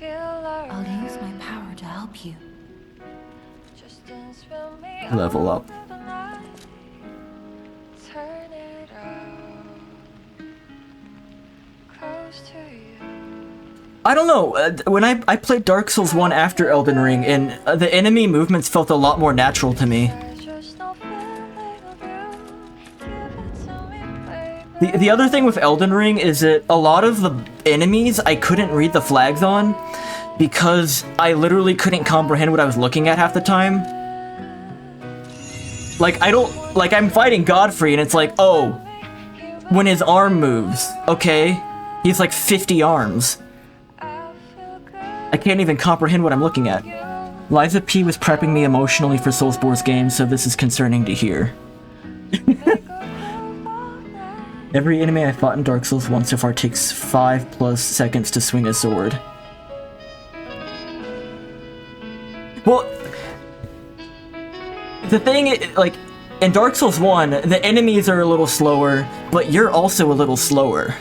I'll use my power to help you. Level up. I don't know, when I played Dark Souls 1 after Elden Ring, and the enemy movements felt a lot more natural to me. The other thing with Elden Ring is that a lot of the enemies I couldn't read the flags on because I literally couldn't comprehend what I was looking at half the time. Like, I'm fighting Godfrey and it's like, oh, when his arm moves, okay, he's like 50 arms. I can't even comprehend what I'm looking at. Liza P was prepping me emotionally for Soulsborne's game, so this is concerning to hear. Every enemy I fought in Dark Souls 1 so far takes 5+ seconds to swing a sword. Well, the thing, like, in Dark Souls 1, the enemies are a little slower, but you're also a little slower.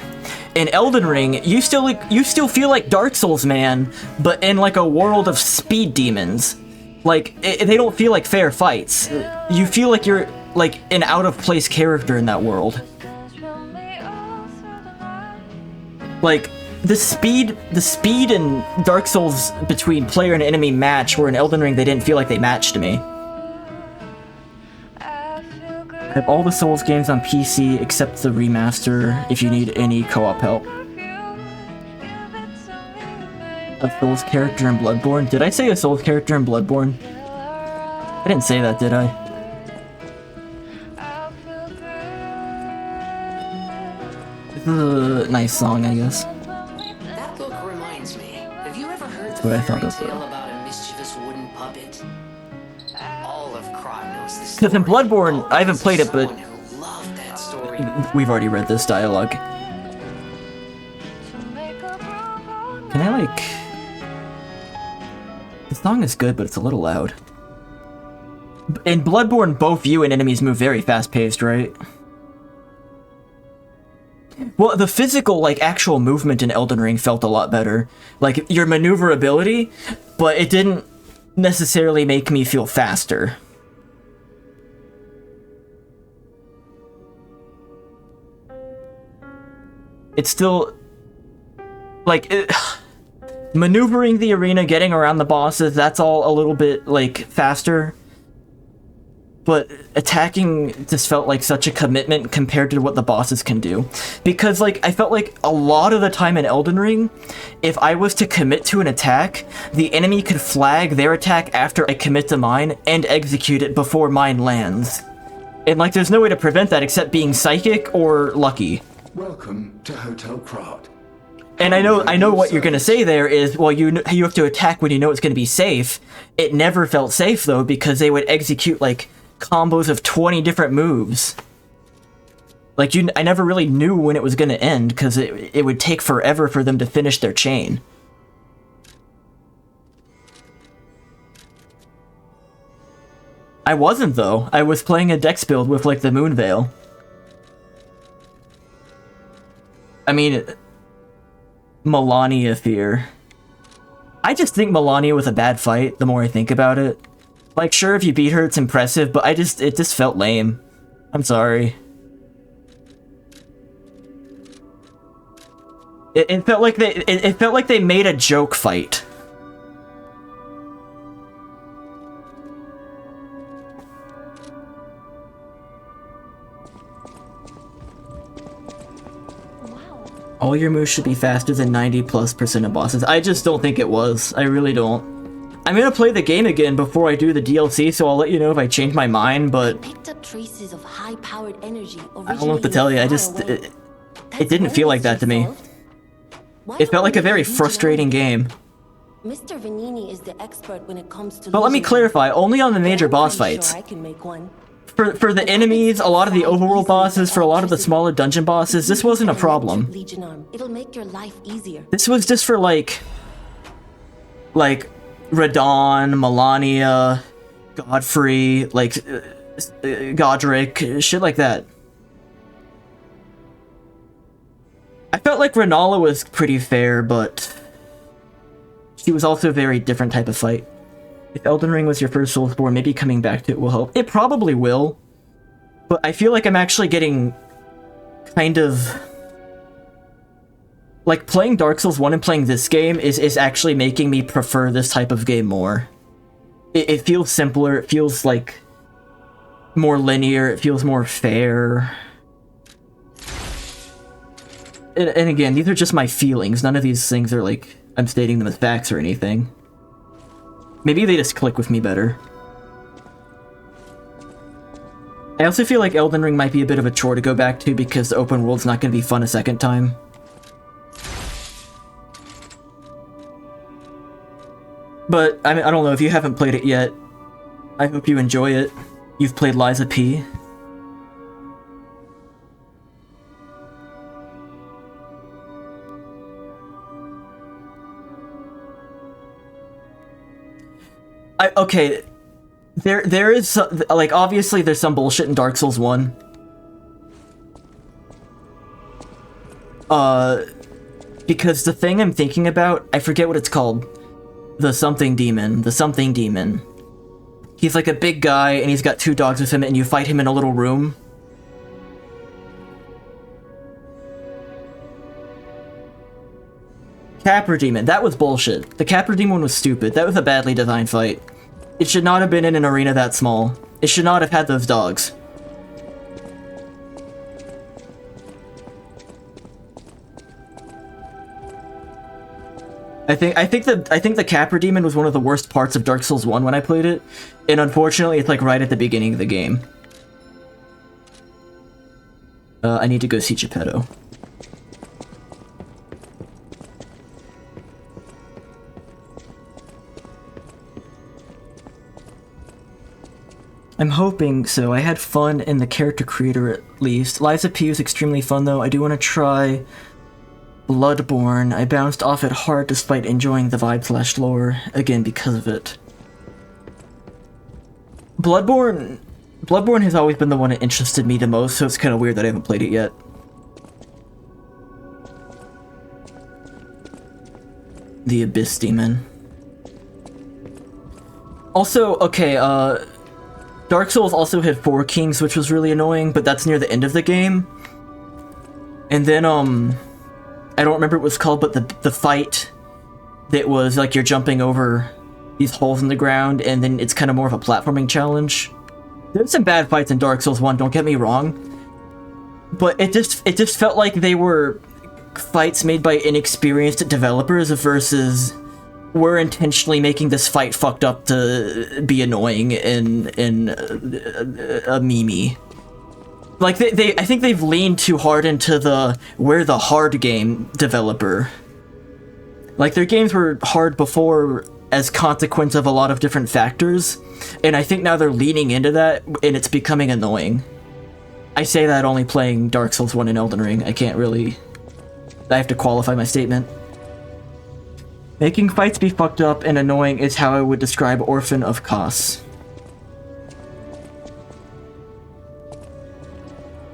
In Elden Ring, you still feel like Dark Souls, man, but in like a world of speed demons. Like, they don't feel like fair fights. You feel like you're like an out-of-place character in that world. Like, the speed in Dark Souls between player and enemy match, where in Elden Ring they didn't feel like they matched me. I have all the Souls games on PC except the remaster if you need any co-op help. A Souls character in Bloodborne? Did I say a Souls character in Bloodborne? I didn't say that, did I? This is a nice song, I guess. That book reminds me. Have you ever heard That's the what I thought fairy of, though. tale about a mischievous wooden puppet? All of Krot knows the story. Because in Bloodborne, I haven't played it, but Someone who loved that story. we've already read this dialogue. Can I, like... The song is good, but it's a little loud. In Bloodborne, both you and enemies move very fast-paced, right? Well, the physical, like, actual movement in Elden Ring felt a lot better. Like, your maneuverability, but it didn't necessarily make me feel faster. It's still... Like, maneuvering the arena, getting around the bosses, that's all a little bit, like, faster. But attacking just felt like such a commitment compared to what the bosses can do. Because, like, I felt like a lot of the time in Elden Ring, if I was to commit to an attack, the enemy could flag their attack after I commit to mine and execute it before mine lands. And, like, there's no way to prevent that except being psychic or lucky. Welcome to Hotel Krot. And I know what you're gonna say there is, well, you have to attack when you know it's gonna be safe. It never felt safe, though, because they would execute, like, combos of 20 different moves. Like, I never really knew when it was gonna end, because it would take forever for them to finish their chain. I wasn't, though. I was playing a dex build with, like, the Moon Veil. I mean, Melania Fear. I just think Melania was a bad fight, the more I think about it. Like, sure, if you beat her, it's impressive, but it just felt lame. I'm sorry. It felt like they made a joke fight. All your moves should be faster than 90+% of bosses. I just don't think it was. I really don't. I'm gonna play the game again before I do the DLC, so I'll let you know if I change my mind, but... Picked up traces of high-powered energy. I don't know what to tell you, it didn't feel like that to me. It felt like a very frustrating game. Mr. Vanini is the expert when it comes to... But let me clarify, only on the major boss fights. I can make one. For the enemies, a lot of the overworld bosses, for a lot of the smaller dungeon bosses, this wasn't a problem. It'll make your life easier. This was just for, like, Radon, Melania, Godfrey, like, Godric, shit like that. I felt like Renala was pretty fair, but she was also a very different type of fight. If Elden Ring was your first Soulsborne, maybe coming back to it will help. It probably will, but I feel like I'm actually getting kind of... Like, playing Dark Souls 1 and playing this game is actually making me prefer this type of game more. It feels simpler, it feels, like, more linear, it feels more fair. And again, these are just my feelings. None of these things are, like, I'm stating them as facts or anything. Maybe they just click with me better. I also feel like Elden Ring might be a bit of a chore to go back to because the open world's not going to be fun a second time. But, I mean, I don't know, if you haven't played it yet, I hope you enjoy it. You've played Lies of P. Okay, there is, like, obviously there's some bullshit in Dark Souls 1. Because the thing I'm thinking about, I forget what it's called. The something demon. He's like a big guy, and he's got 2 dogs with him, and you fight him in a little room. Capra Demon. That was bullshit. The Capra Demon was stupid. That was a badly designed fight. It should not have been in an arena that small. It should not have had those dogs. I think the Capra Demon was one of the worst parts of Dark Souls 1 when I played it, and unfortunately it's like right at the beginning of the game. I need to go see Geppetto. I'm hoping so. I had fun in the character creator at least. Lies of P was extremely fun though. I do want to try Bloodborne. I bounced off it hard despite enjoying the vibe/lore, again because of it. Bloodborne has always been the one that interested me the most, so it's kind of weird that I haven't played it yet. The Abyss Demon. Also, okay, Dark Souls also had 4 Kings, which was really annoying, but that's near the end of the game. And then, I don't remember what it was called, but the fight that was like you're jumping over these holes in the ground, and then it's kind of more of a platforming challenge. There's some bad fights in Dark Souls 1, don't get me wrong, but it just felt like they were fights made by inexperienced developers versus we're intentionally making this fight fucked up to be annoying and a meme-y. Like, I think they've leaned too hard into we're the hard game developer. Like, their games were hard before as consequence of a lot of different factors, and I think now they're leaning into that, and it's becoming annoying. I say that only playing Dark Souls 1 and Elden Ring. I have to qualify my statement. Making fights be fucked up and annoying is how I would describe Orphan of Kos,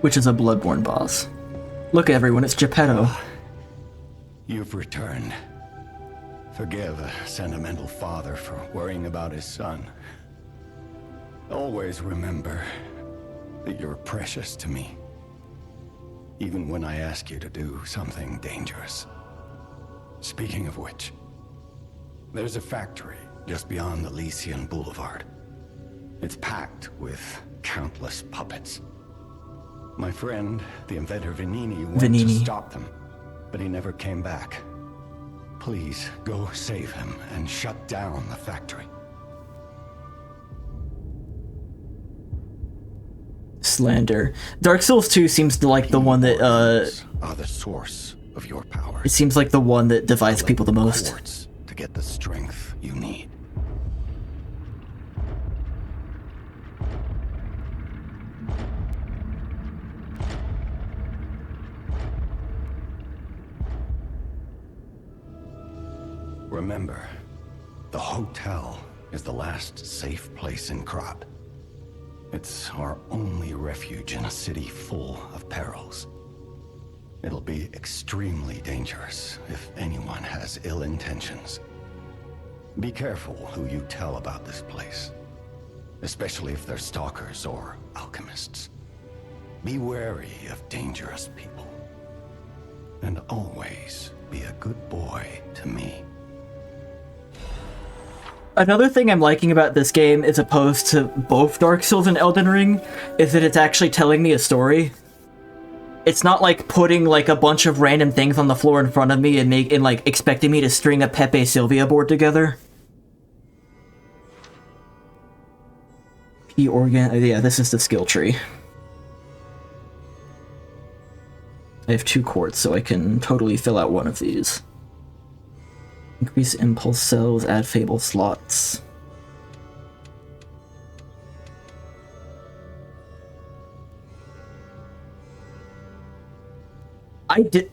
which is a Bloodborne boss. Look everyone, it's Geppetto. You've returned. Forgive a sentimental father for worrying about his son. Always remember that you're precious to me, even when I ask you to do something dangerous. Speaking of which, there's a factory just beyond the Elysian Boulevard. It's packed with countless puppets. My friend, the inventor Venini, went to stop them, but he never came back. Please, go save him and shut down the factory. Slander. Dark Souls 2 seems to like the one that, are the source of your power. It seems like the one that divides people the most. Quartz to get the strength you need. Remember, the hotel is the last safe place in Krat. It's our only refuge in a city full of perils. It'll be extremely dangerous if anyone has ill intentions. Be careful who you tell about this place, especially if they're stalkers or alchemists. Be wary of dangerous people. And always be a good boy to me. Another thing I'm liking about this game, as opposed to both Dark Souls and Elden Ring, is that it's actually telling me a story. It's not like putting like a bunch of random things on the floor in front of me and like expecting me to string a Pepe Sylvia board together. P organ, yeah, this is the skill tree. I have 2 quartz, so I can totally fill out one of these. Increase impulse cells, add fable slots. I did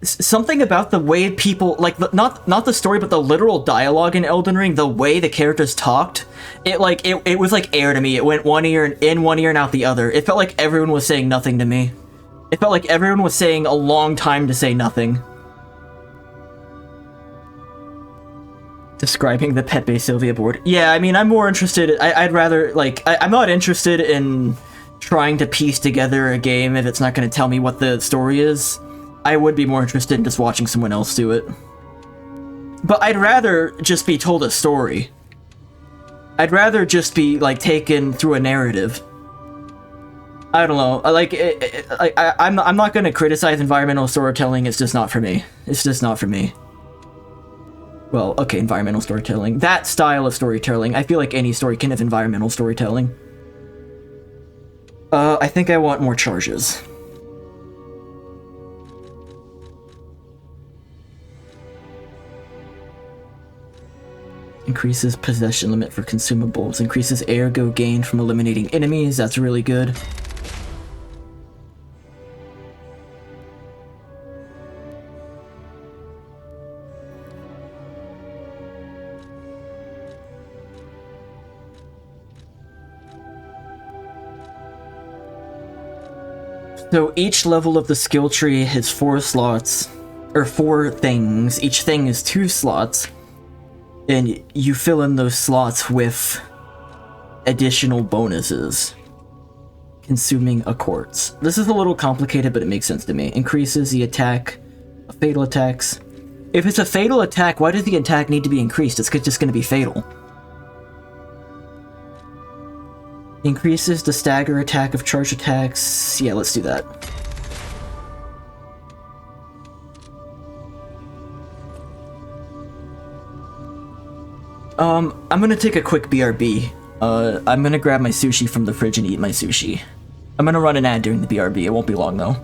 something about the way people like not the story, but the literal dialogue in Elden Ring. The way the characters talked, it was like air to me. It went one ear in one ear and out the other. It felt like everyone was saying nothing to me. It felt like everyone was saying a long time to say nothing. Describing the Pepe Sylvia board. Yeah, I mean, I'm more interested. I'd rather like I'm not interested in trying to piece together a game if it's not going to tell me what the story is. I would be more interested in just watching someone else do it. But I'd rather just be told a story. I'd rather just be, like, taken through a narrative. I don't know. Like, I'm not going to criticize environmental storytelling. It's just not for me. It's just not for me. Well, okay, environmental storytelling. That style of storytelling. I feel like any story can have environmental storytelling. I think I want more charges. Increases possession limit for consumables. Increases ergo gain from eliminating enemies. That's really good. So each level of the skill tree has 4 slots, or 4 things. Each thing is 2 slots. And you fill in those slots with additional bonuses. Consuming a quartz. This is a little complicated, but it makes sense to me. Increases the attack of fatal attacks. If it's a fatal attack, why does the attack need to be increased? It's just going to be fatal. Increases the stagger attack of charge attacks. Yeah, let's do that. I'm gonna take a quick BRB. I'm gonna grab my sushi from the fridge and eat my sushi. I'm gonna run an ad during the BRB, it won't be long though.